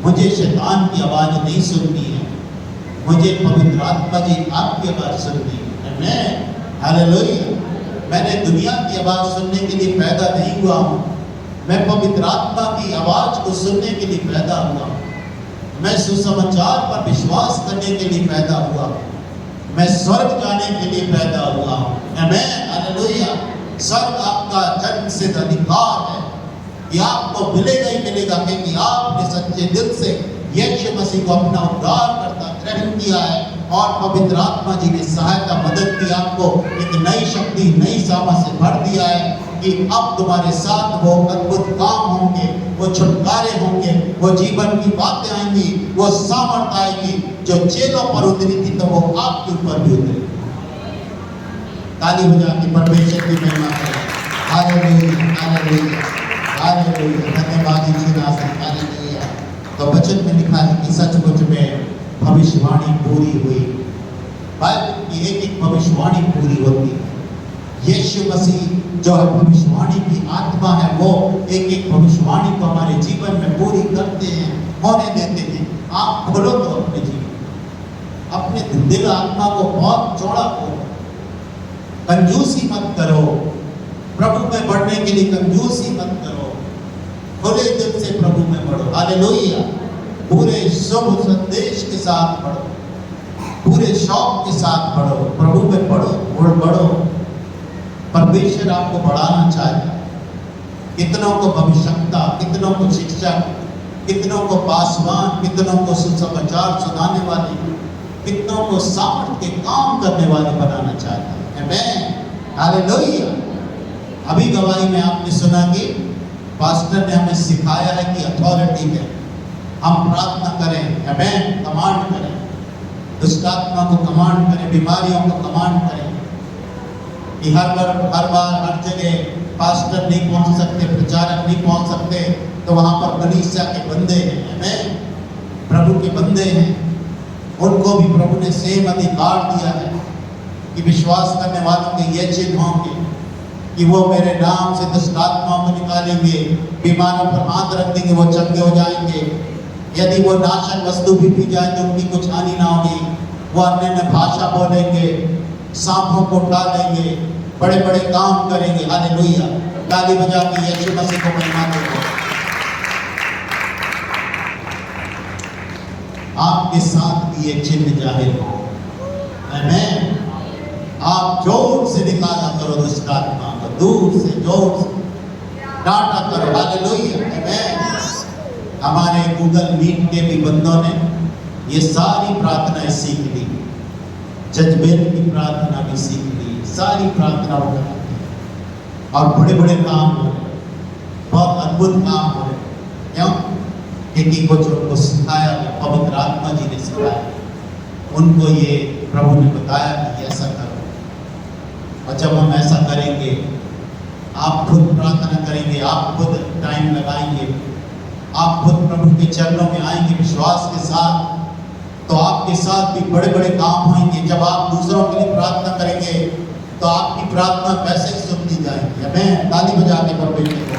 मुझे शैतान की आवाज़ नहीं सुननी है, मुझे पवित्र आत्मा जी आपकी आवाज़ सुननी है। मैं हालेलुया। मैंने दुनिया की आवाज़ सुनने के लिए पैदा नहीं हुआ हूँ, मैं पवित्र आत्मा की आवाज़ को सुनने के लिए पैदा हुआ हूँ। मैं सुसमाचार पर विश्वास करने के लिए पैदा हुआ हूँ, मैं स्वर्ग जाने के लिए पैदा हुआ हूँ। आमीन। हालेलुया। स्वर्ग आपका जन्म सिद्ध अधिकार है कि आपको मिलेगा ही मिलेगा, क्योंकि आपने सच्चे दिल से यीशु मसीह को अपना उद्धारकर्ता ग्रहण किया है और पवित्र आत्मा जी ने सहायता मदद की, आपको एक नई शक्ति, नई सामर्थ से भर दिया है कि अब तुम्हारे साथ वो अद्भुत काम होंगे, वो छुटकारे होंगे, वो जीवन की बातें आएंगी, वो सामर्थ आएगी जो चेलों पर उतरी थी तो वो आपके ऊपर भी उतरेगी। ताली बजा के परमेश्वर की महिमा करें। Hallelujah, hallelujah, hallelujah. धन्यवाद यीशु नासरी। हालेलुया। तो वचन में लिखा है कि सचमुच में भविष्यवाणी पूरी हुई। बाइबल की एक एक भविष्यवाणी पूरी होती है। यीशु मसीह जो है भविष्यवाणी की आत्मा है, वो एक एक भविष्यवाणी को हमारे जीवन में पूरी करते हैं, होने देते हैं। आप खोलो तो अपने जीवन, अपने दिल आत्मा को बहुत चौड़ा खोलो। कंजूसी मत करो, प्रभु में बढ़ने के लिए कंजूसी मत करो, खुले दिल से प्रभु में बढ़ो। हालेलुया। पूरे शुभ संदेश के साथ बढ़ो, पूरे शौक के साथ बढ़ो, प्रभु में बढ़ो। परमेश्वर आपको बढ़ाना चाहेगा। कितनों को भविष्यवक्ता, कितनों को शिक्षक, कितनों को पासवान, कितनों को सुसमाचार सुनाने वाले, कितनों को सामर्थ के काम करने वाले बनाना चाहता है। आमीन, हालेलुया। अभी गवाही में आपने सुना कि पास्टर ने हमें सिखाया है कि अथॉरिटी है, हम प्रार्थना करें, आमीन, कमांड करें, दुष्ट आत्मा को कमांड करें, बीमारियों को कमांड करें। कि हर बार हर जगह पास्टर नहीं पहुंच सकते, प्रचारक नहीं पहुंच सकते, तो वहां पर कलीसिया के बंदे हैं, आमीन, प्रभु के बंदे हैं, उनको भी प्रभु ने सेम अधिकार दिया है कि विश्वास करने वालों के ये चिन्ह होंगे कि वो मेरे नाम से दुष्ट आत्माओं को निकालेंगे, बीमारों पर हाथ रख देंगे, वो चंगे हो जाएंगे। यदि वो नाशक वस्तु भी पी जाए तो उनकी कुछ हानि ना होगी। वो अन्य भाषा बोलेंगे, सांपों को उठा लेंगे, बड़े बड़े काम करेंगे। हालेलुया, ताली बजा के यीशु मसीह को महिमा देंगे। आपके साथ भी ये चिन्ह जाहिर हो, आमीन। आप जोर से निकाला करो दुष्ट आत्मा को, दूर से जोर से डांटा करो। हालेलुया, आमीन। हमारे गूगल मीट के भी बंदों ने ये सारी प्रार्थनाएं सीख ली, जजबेल की प्रार्थना भी सीख ली, सारी प्रार्थना वो कराते हैं और बड़े बड़े काम हो रहे, बहुत अद्भुत काम हो रहे। क्यों? क्योंकि कुछ उनको सिखाया गया, पवित्र आत्मा जी ने सिखाया, उनको ये प्रभु ने बताया कि ऐसा करो। और जब हम ऐसा करेंगे, आप खुद प्रार्थना करेंगे, आप खुद टाइम लगाएंगे, आप खुद प्रभु के चरणों में आएंगे विश्वास के साथ, तो आपके साथ भी बड़े बड़े काम होंगे। जब आप दूसरों के लिए प्रार्थना करेंगे तो आपकी प्रार्थना वैसे ही सुनती जाएगी। आमीन, ताली बजा के परमेश्वर को।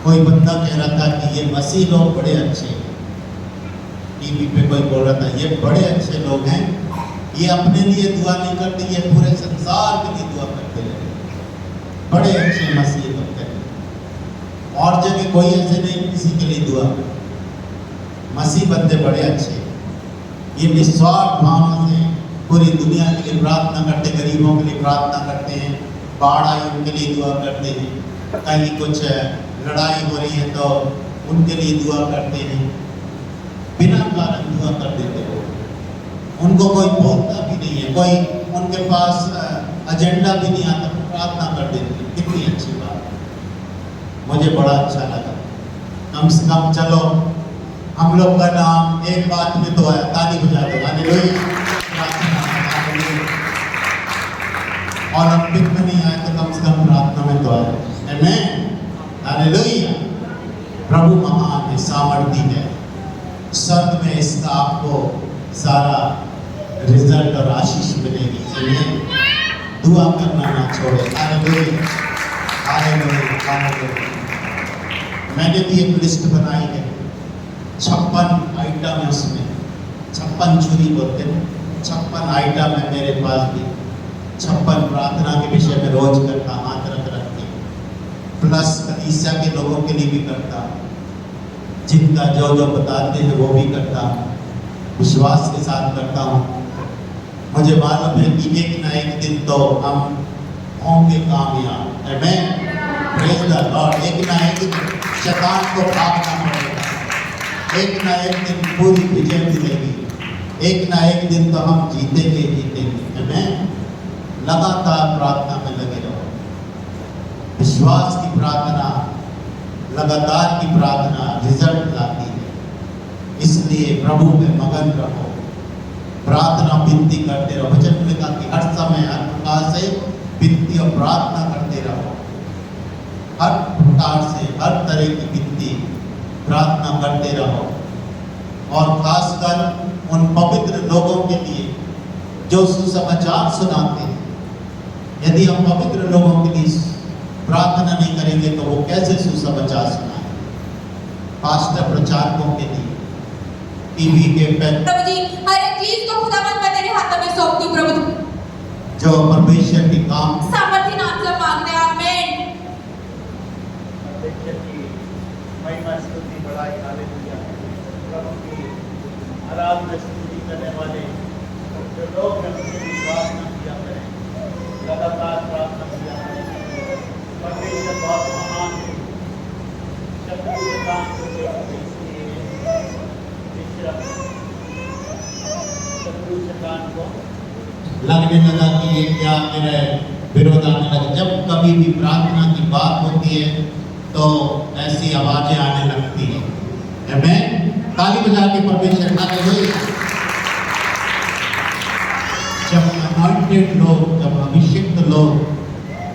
कोई बंदा कह रहा था कि ये मसीह लोग बड़े अच्छे हैं, टीवी पे कोई बोल रहा था ये बड़े अच्छे लोग हैं, ये अपने लिए दुआ नहीं करते, ये पूरे संसार के लिए दुआ करते हैं, बड़े अच्छे मसीह लोग हैं। और जगह कोई ऐसे नहीं किसी के लिए दुआ करते, मसीह बंदे बड़े अच्छे, ये निस्वार्थ भावना से पूरी दुनिया के लिए प्रार्थना करते, गरीबों के लिए प्रार्थना करते हैं, बाढ़ आई उनके लिए दुआ करते हैं, कहीं कुछ लड़ाई हो रही है तो उनके लिए दुआ करते हैं, बिना कारण दुआ कर देते हो। उनको कोई बोलता भी नहीं है, कोई उनके पास एजेंडा भी नहीं आता, प्रार्थना कर देते हैं। कितनी अच्छी बात है, मुझे बड़ा अच्छा लगा। कम से कम चलो हम लोग का नाम एक बात में तो आया, ताली बजा दो, हालेलुया। ओलंपिक में नहीं आए तो कम से कम प्रार्थना में तो आए, आमीन, हालेलुया। प्रभु महान है, सामर्थी है, स्वर्ग में इसका आपको सारा रिजल्ट और आशीष मिलेगी। आमीन, दुआ करना ना छोड़े, हालेलुया, हालेलुया, हालेलुया। मैंने भी एक लिस्ट बनाई है, 56 आइटम है उसमें, 56 छुरी बोलते हैं, 56 आइटम है मेरे पास भी। 56 प्रार्थना के विषय में रोज करता, हाथ रख के, प्लस कलीसिया के लोगों के लिए भी करता, जिनका जो जो बताते हैं वो भी करता, विश्वास के साथ करता हूँ। मुझे मालूम है कि एक ना एक दिन तो हम होंगे कामयाब, आमीन, प्रेज़ द लॉर्ड। एक ना एक दिन शैतान को भागना पड़ेगा, एक ना एक दिन पूरी विजय मिलेगी, एक ना एक दिन तो हम जीतेंगे जीतेंगे। आमीन, लगातार प्रार्थना में लगे रहो, विश्वास की प्रार्थना, लगातार की प्रार्थना रिजल्ट लाती है। इसलिए प्रभु में मगन रहो, प्रार्थना विनती करते रहो। वचन में लिखा कि हर समय हर प्रकार से विनती और प्रार्थना करते रहो, हर प्रकार से हर तरह की विनती प्रार्थना करते रहो। और खासकर उन पवित्र लोगों के लिए जो सुसमाचार सुनाते हैं, यदि हम पवित्र लोगों के लिए प्रार्थना नहीं करेंगे तो वो कैसे सुसमाचार सुनाएं? पास्टर प्रचारकों के लिए, टीवी के प्रभु जी हर एक चीज को खुदावंद मैं तेरे हाथों में सौंपती हूं प्रभु, जो परमेश्वर के काम सामर्थी नाम से मांगते हैं, आमीन। परमेश्वर की महिमा स्तुति बढ़ाई, हालेलुया। प्रभु की आराधना स्तुति करने वाले जो लोग हैं उनके विश्वास न किया करें, लगातार प्रार्थना किया करें। परमेश्वर बहुत महान है, शत्रु के काम को इसलिए लगने लगा कि ये क्या मेरे विरोध आने लगा। जब कभी भी प्रार्थना की बात होती है तो ऐसी आवाजें आने लगती हैं। आमीन। ताली बजा के परमेश्वर हालेलुया। जब अनॉइंटेड लोग, जब अभिषिक्त लोग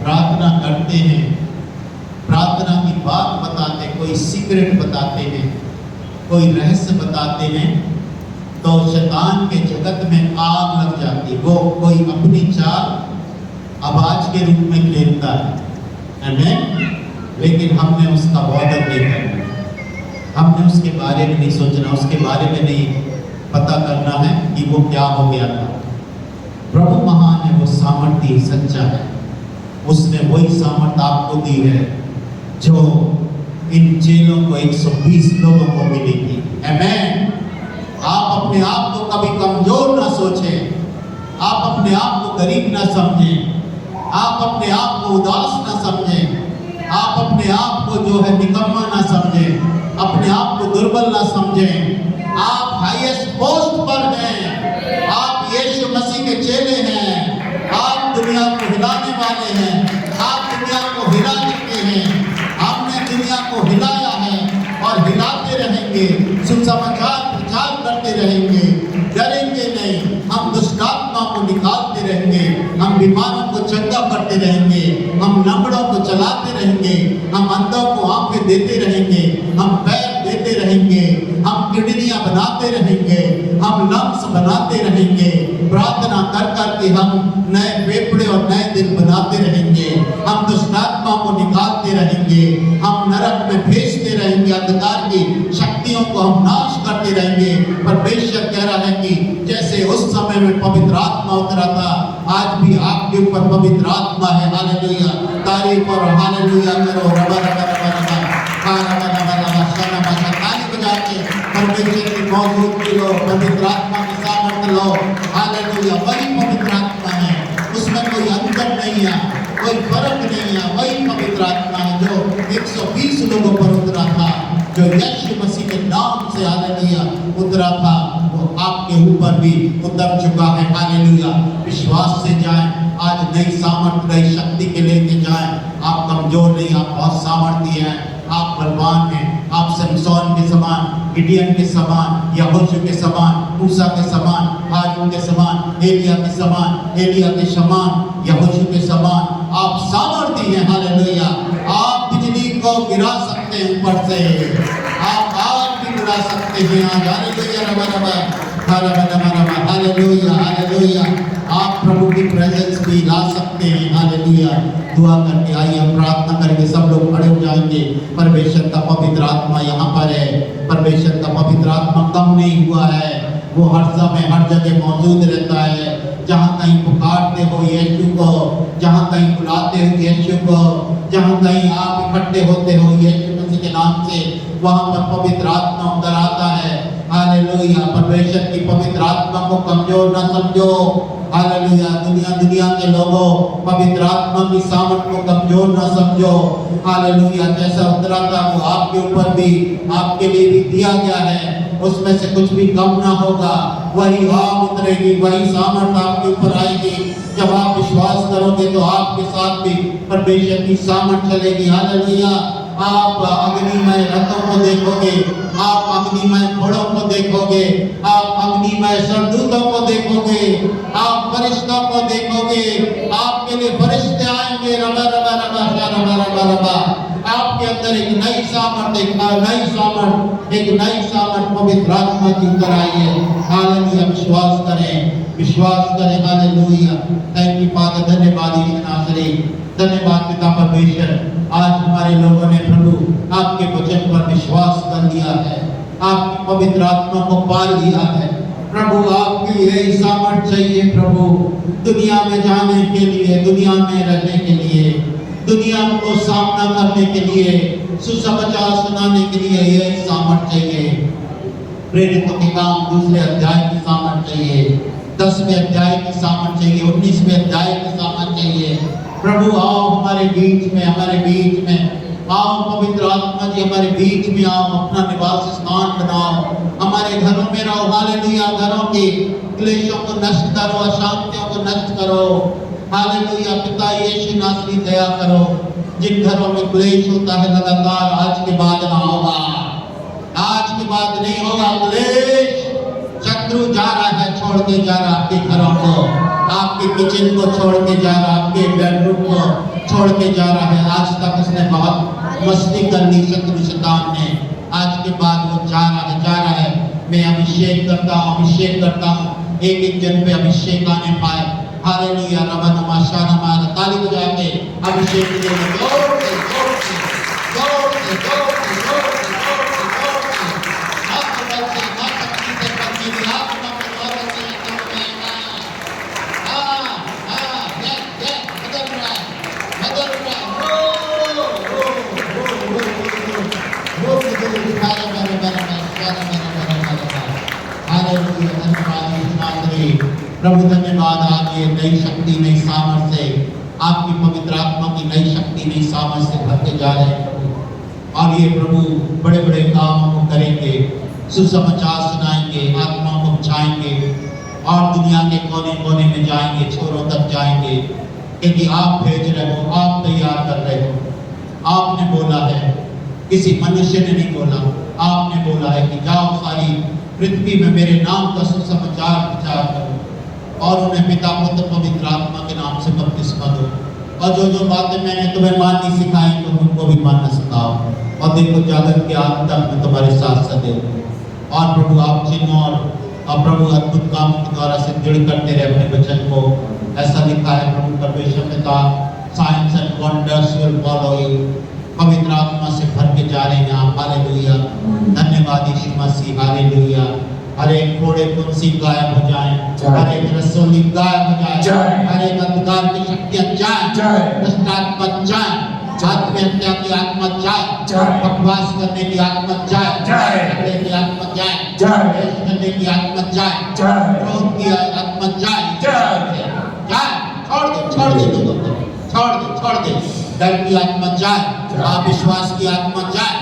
प्रार्थना करते हैं, प्रार्थना की बात बताते, कोई सीक्रेट बताते हैं, कोई रहस्य बताते हैं, तो शैतान के जगत में आग लग जाती। वो कोई अपनी चाल आवाज के रूप में खेलता है। आमीन। लेकिन हमने उसका बॉर्डर नहीं करना, हमने उसके बारे में नहीं सोचना, उसके बारे में नहीं पता करना है कि वो क्या हो गया था। प्रभु महान है, वो सामर्थ्य सच्चा है। उसने वही सामर्थ्य आपको दी है जो इन चेलों को 120 लोगों को मिली थी। आमीन। आप अपने आप को कभी कमजोर ना सोचें, आप अपने आप को गरीब ना समझें, आप अपने आप को उदास ना समझें, आप अपने आप को जो है निकम्मा ना समझें, अपने आप को दुर्बल ना समझें। आप हाईएस्ट पोस्ट पर हैं, आप यीशु मसीह के चेले हैं, आप दुनिया को हिलाने वाले हैं, आप दुनिया को हिला चुके हैं। हमने दुनिया को हिलाया है और हिलाते रहेंगे, सुसमाचार प्रचार करते रहेंगे, डरेंगे नहीं। हम दुष्टात्मा को निकालते रहेंगे, हम बीमारों को चंगा करते रहेंगे, हम लंगड़ों को चलाते रहेंगे, हम अंधों को आंखें देते रहेंगे, हम पैर देते रहेंगे, हम किडनियां बनाते रहेंगे, हम लंग्स बनाते रहेंगे। प्रार्थना कर कर के हम नए फेफड़े और नए दिल बनाते रहेंगे, हम दुष्टात्मा को निकालते रहेंगे, हम नरक में भेजते रहेंगे, अंधकार की शक्तियों को हम नाश करते रहेंगे। परमेश्वर कह रहा है कि जैसे उस समय में पवित्र आत्मा उतरा था, आज भी आपके ऊपर पवित्र आत्मा है। हालेलुया। तारीफ और हालेलुया करो। रबा रबा रबा रबा रबा रबा रबा शना बजा ताली बजा के परमेश्वर की मौजूदगी लो, पवित्र आत्मा की सामर्थ्य लो। हालेलुया। वही पवित्र आत्मा है, उसमें कोई अंतर नहीं है, कोई फर्क नहीं है। वही पवित्र आत्मा है जो 120 लोगों पर उतरा था, जो यीशु मसीह के नाम से हालेलुया उतरा था, वो आपके ऊपर भी उतर चुका है। हालेलुया। विश्वास से जाएं, आज नई सामर्थ्य, नई शक्ति के लेके जाएं। आप कमजोर नहीं, आप बहुत सामर्थ्य हैं, आप बलवान हैं, आप सिमसोन के समान, गिडियन के समान, यहोशू के समान, मूसा के समान, हारून के समान, एलिया के समान, एलिया के समान, यहोशू के समान आप सामर्थ्य हैं। हालेलुया। आप बिजली को गिरा सकते हैं ऊपर से, आप आग भी गिरा सकते हैं। हालेलुया। रबा रबा रबा रबा हालेलुया। हालेलुया। आप प्रभु की प्रेजेंस भी ला सकते हैं। हालेलुया। दुआ करके आइए, हम प्रार्थना करके सब लोग खड़े हो जाएंगे। परमेश्वर का पवित्र आत्मा यहाँ पर है, परमेश्वर का पवित्र आत्मा कम नहीं हुआ है, वो हर समय हर जगह मौजूद रहता है। जहाँ कहीं पुकारते हो यीशु को, जहाँ कहीं बुलाते हो यीशु को, जहाँ कहीं आप इकट्ठे होते हो यीशु मसीह के नाम से, वहाँ पर पवित्र आत्मा उतर आता है। हालेलुया। परमेश्वर की पवित्र आत्मा को कमजोर न समझो। हालेलुया। दुनिया के लोगों, पवित्र आत्मा की सामर्थ को कमजोर न समझो। हालेलुया। जैसा उतरा था वो आपके ऊपर भी, आपके लिए भी दिया गया है, उसमें से कुछ भी कम ना होगा। वही आग उतरेगी, वही सामर्थ आपके ऊपर आएगी। जब आप विश्वास करोगे तो आपके साथ भी परमेश्वर की सामर्थ चलेगी। हालेलुया। आप अग्निमय रथों को देखोगे, आप अग्निमय घोड़ों को देखोगे, आप अग्निमय सरदूतों को देखोगे, आप फरिश्तों को देखोगे। आपके लिए फरिश्ते आएंगे। रबा रबा रबा रबा रबा रबा। आपके अंदर एक नई सामर्थ, एक नई सामर्थ पवित्र आत्मा की उतर आई है। हालेलुया। विश्वास करें, विश्वास करें। हालेलुया। Thank you father. धन्यवाद यीशु नासरी, धन्यवाद पिता परमेश्वर। आज हमारे लोगों ने प्रभु आपके वचन पर विश्वास कर लिया है, आपकी पवित्र आत्मा को पा लिया है। प्रभु आपकी यही सामर्थ चाहिए प्रभु, दुनिया में जाने के लिए, दुनिया में रहने के लिए, दुनिया को सामना करने के लिए, सुसमाचार सुनाने के लिए यही सामर्थ चाहिए। प्रेरितों के काम 2 अध्याय की सामर्थ चाहिए, 10वें अध्याय की सामर्थ चाहिए, 19वें अध्याय की सामर्थ चाहिए। प्रभु आओ हमारे बीच में, हमारे बीच में आओ पवित्र आत्मा जी हमारे बीच में आओ, अपना निवास स्थान बनाओ, हमारे घरों में रहो। हालेलुया। घरों के क्लेशों को नष्ट करो, अशांतियों को नष्ट करो। हालेलुया। पिता यीशु नासरी दया करो। जिन घरों में क्लेश होता है लगातार, आज के बाद ना होगा, आज के बाद नहीं होगा क्लेश। शत्रु जा रहा है, छोड़ के जा रहा आपके घरों को, आपके किचन को छोड़ के जा रहा, आपके बेडरूम को छोड़ के जा रहा है। आज तक उसने बहुत मस्ती कर ली शत्रु शैतान ने, आज के बाद वो जा रहा है। मैं अभिषेक करता हूँ, एक जन पे अभिषेक आने पाए। हालेलुया। रबनमा शानमा, ताली बजा के अभिषेक के लिए जोर से जोर से जोर से जोर से जोर से जोर से जोर से हक बल से ना शक्ति से पर मेरी आत्मा में जोर से चमकेगा। बदल रहा है। प्रभु धन्यवाद। आज ये नई शक्ति, नई सामर्थ से, आपकी पवित्र आत्मा की नई शक्ति, नई सामर्थ से भरते जा रहे हैं प्रभु। और ये प्रभु बड़े बड़े कामों को करेंगे, सुसमाचार सुनाएंगे, आत्मा को बचाएंगे और दुनिया के कोने कोने में जाएंगे, छोरों तक जाएंगे, क्योंकि आप भेज रहे हो, आप तैयार कर रहे हो। आपने बोला है, किसी मनुष्य ने नहीं बोला, आपने बोला है कि जाओ सारी पृथ्वी में मेरे नाम का सुसमाचार प्रचार करो और उन्हें पिता पुत्र पवित्र आत्मा के नाम से बपतिस्मा दो। और जो जो बातें मैंने तुम्हें माननी सिखाई, तुम उनको भी मानना सिखाओ। और देखो जागत के अंत तक मैं तुम्हारे साथ सदैव हूँ। और प्रभु आप चिन्ह और प्रभु अद्भुत काम के द्वारा से दृढ़ करते रहे अपने वचन को। ऐसा लिखा है प्रभु परमेश्वर पिता, science and wonders will follow you. पवित्र आत्मा से भर के जा रहे हैं आप। हालेलुया। धन्यवाद यीशु मसीह। हालेलुया। हर एक घोड़े तुलसी गायब हो जाए, हर एक रसोली गायब हो जाए, हर एक अंधकार की शक्तियां जाए, दुष्टात्मा जाए, आत्महत्या की आत्मा जाए, बकवास करने की आत्मा जाए, झगड़े की आत्मा जाए, करने की आत्मा जाए, क्रोध की आत्मा जाए। छोड़ दे लोगों को, छोड़ दे। डर की आत्मा जाए, अविश्वास की आत्मा जाए,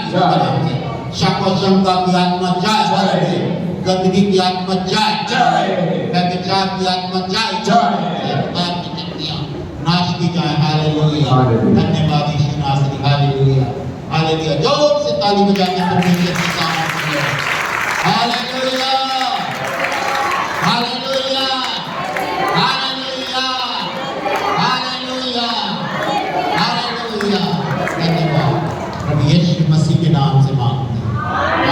शक और शंका की आत्मा जाए, गंदगी की आत्मा जाए, व्यभिचार की आत्मा जाए, नाश की जाए। हालेलुया। धन्यवाद यीशु नासरी। हालेलुया। हालेलुया। जोर से ताली बजाते परमेश्वर की सामर्थ में। Hallelujah. Hallelujah. Hallelujah. Hallelujah. Hallelujah. धन्यवाद। प्रभु यीशु मसीह के नाम से मांगते हैं।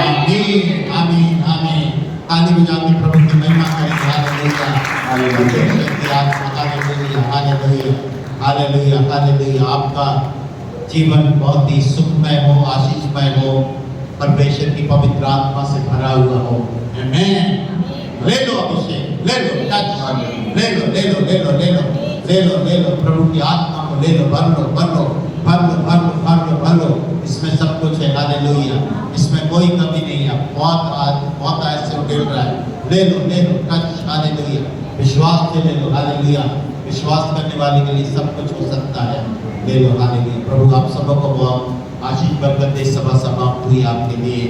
आमीन, आमीन, आमीन। ताली बजा के प्रभु की महिमा करें। Hallelujah. Hallelujah. Hallelujah. Hallelujah. Hallelujah. आपका जीवन बहुत ही सुखमय हो, आशीषमय हो, परमेश्वर की पवित्र आत्मा से भरा हुआ हो। आमीन। ले लो अभिषेक, ले लो टच, ले लो ले लो ले लो ले लो ले लो ले लो प्रभु की आत्मा को ले लो, भर लो भर लो भर लो भर लो भर लो भर लो। इसमें सब कुछ है। हालेलुया। इसमें कोई कमी नहीं है। बहुत ऐसे उड़ेल रहा है। ले लो टच। हालेलुया। विश्वास से ले लो। हालेलुया। विश्वास करने वाले के लिए सब कुछ हो सकता है। ले लो। हालेलुया। प्रभु आप सबको बहुत आशीष बरकत दे। सभा समाप्त हुई, आपके लिए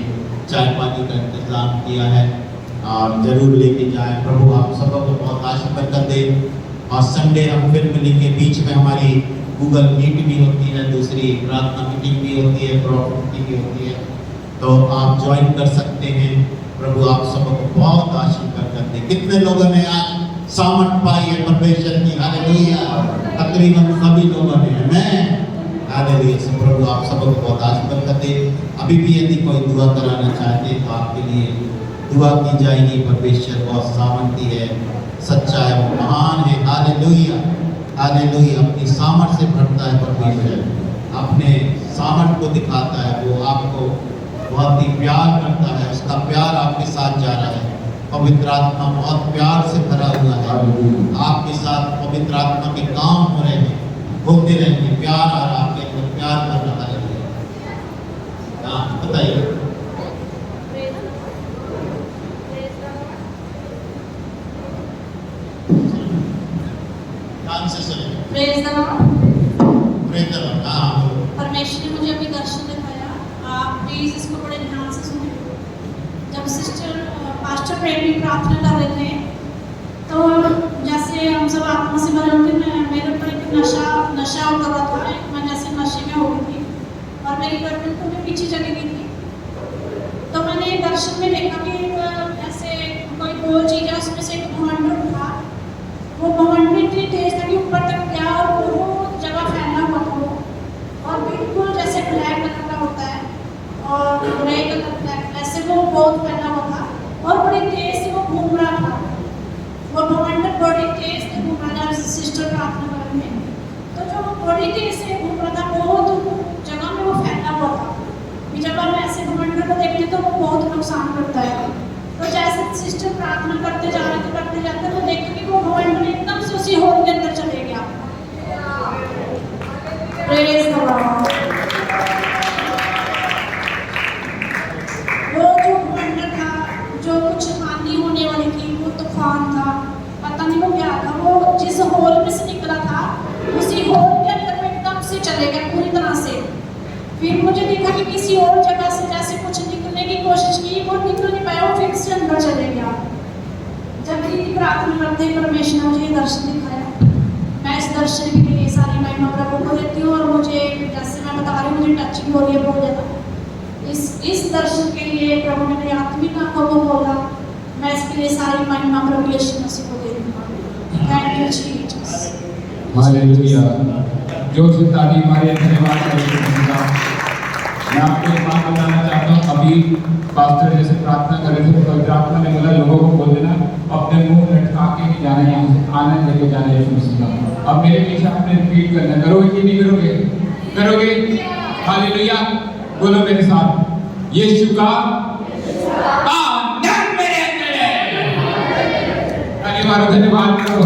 चाय पानी का इंतजाम किया है और जरूर लेके जाएं। प्रभु आप सबको बहुत आशीष बरकत दे। और संडे हम फिर मिलेंगे। बीच में हमारी गूगल मीट भी होती है, दूसरी प्रार्थना मीटिंग भी होती है, प्रॉफिट मीटिंग भी होती है, तो आप ज्वाइन कर सकते हैं। प्रभु आप सबको बहुत आशीष बरकत दे। कितने लोगों ने आज सामर्थ पाई है परमेश्वर की? हालेलुया। तकरीबन सभी लोगों ने। आमीन। हालेलुया। से प्रभु आप सबको बहुत आशीष बरकत दे। अभी भी यदि कोई दुआ कराना चाहते हैं तो आपके लिए दुआ की जाएगी। परमेश्वर बहुत सामर्थी है, सच्चा है, वो महान है। हालेलुया। हालेलुया। अपनी सामर्थ से भरता है परमेश्वर, अपने सामर्थ को दिखाता है। वो आपको बहुत ही प्यार करता है, उसका प्यार आपके साथ जा रहा है। पवित्र आत्मा बहुत प्यार से भरा हुआ है। आपके साथ पवित्र आत्मा के काम हो रहे हैं, होते रहेंगे। प्यार आ रहा, आपके अंदर प्यार भर रहा है। बताइए। ध्यान से सुनिए। Praise the Lord. Praise the Lord. हाँ। परमेश्वर ने मुझे अभी दर्शन दिखाया, आप प्लीज इसको बड़े ध्यान से सुने। जब सिस्टर पास्टर प्रेमी प्रार्थना कर रहे थे, तो जैसे हम सब आत्मा से भरे होते हैं, मेरे ऊपर एक नशा उतर रहा था, मैं जैसे नशे में हो गई थी और मेरी गर्दन को भी पीछे चली गई थी। तो मैंने दर्शन में देखा कि ऐसे कोई दो चीज़ है, उसमें से एक घमंड था। वो घमंड इतनी तेज था कि ऊपर तक गया और बहुत जगह फैला हुआ था वो, और बिल्कुल जैसे ब्लैक कलर का होता है और ग्रे कलर ब्लैक, ऐसे वो बहुत फैला हुआ था और बड़ी तेज से वो घूम रहा था। वो घमंड बड़ी तेज से घूम रहा था, सिस्टर प्रार्थना कर रही है। तो जो बड़ी तेज से घूम रहा था, बहुत जगह में वो फैला हुआ था। जब हम ऐसे घमंड को देखते तो वो बहुत नुकसान करता है। तो जैसे सिस्टर प्रार्थना करते जाते तो देखते कि वो घमंड एकदम से उसी होल के अंदर चले गया। Praise the Lord. वो जो घमंड था, जो कुछ हानि होने वाली थी, वो तूफान था, पता नहीं वो क्या था, वो जिस होल में से निकला था उसी होल के अंदर में एकदम से चले गया पूरी तरह से। फिर मुझे देखा कि किसी और जगह से जैसे कुछ निकलने की कोशिश की, वो निकल नहीं पाया, वो फिर से अंदर चले गया। जब भी प्रार्थना करते परमेश्वर ने मुझे दर्शन दिखाया। मैं इस दर्शन के लिए सारी महिमा प्रभु को देती हूँ, और मुझे जैसे मैं बता रही हूँ, मुझे टचिंग हो रही है बहुत ज़्यादा। इस दर्शन के लिए प्रभु ने मेरी आत्मिक आंखों को खोला। मैं इसके लिए सारी महिमा प्रभु यीशु मसीह को देती हूँ। Thank you Jesus. हालेलुया। जो से ताली मारे, धन्यवाद करें। मैं आपको एक बात बताना चाहता हूँ, अभी पास्टर जैसे प्रार्थना कर रहे थे, तो प्रार्थना ने बोला लोगों को बोल देना अपने मुंह लटका के नहीं जाना, यहाँ से आनंद लेके जाना यीशु मसीह का। अब मेरे पीछे आपने रिपीट करना, करोगे कि नहीं करोगे? करोगे? हालेलुया। बोलो मेरे साथ, यीशु का आनंद मेरे अंदर है। धन्यवाद करो।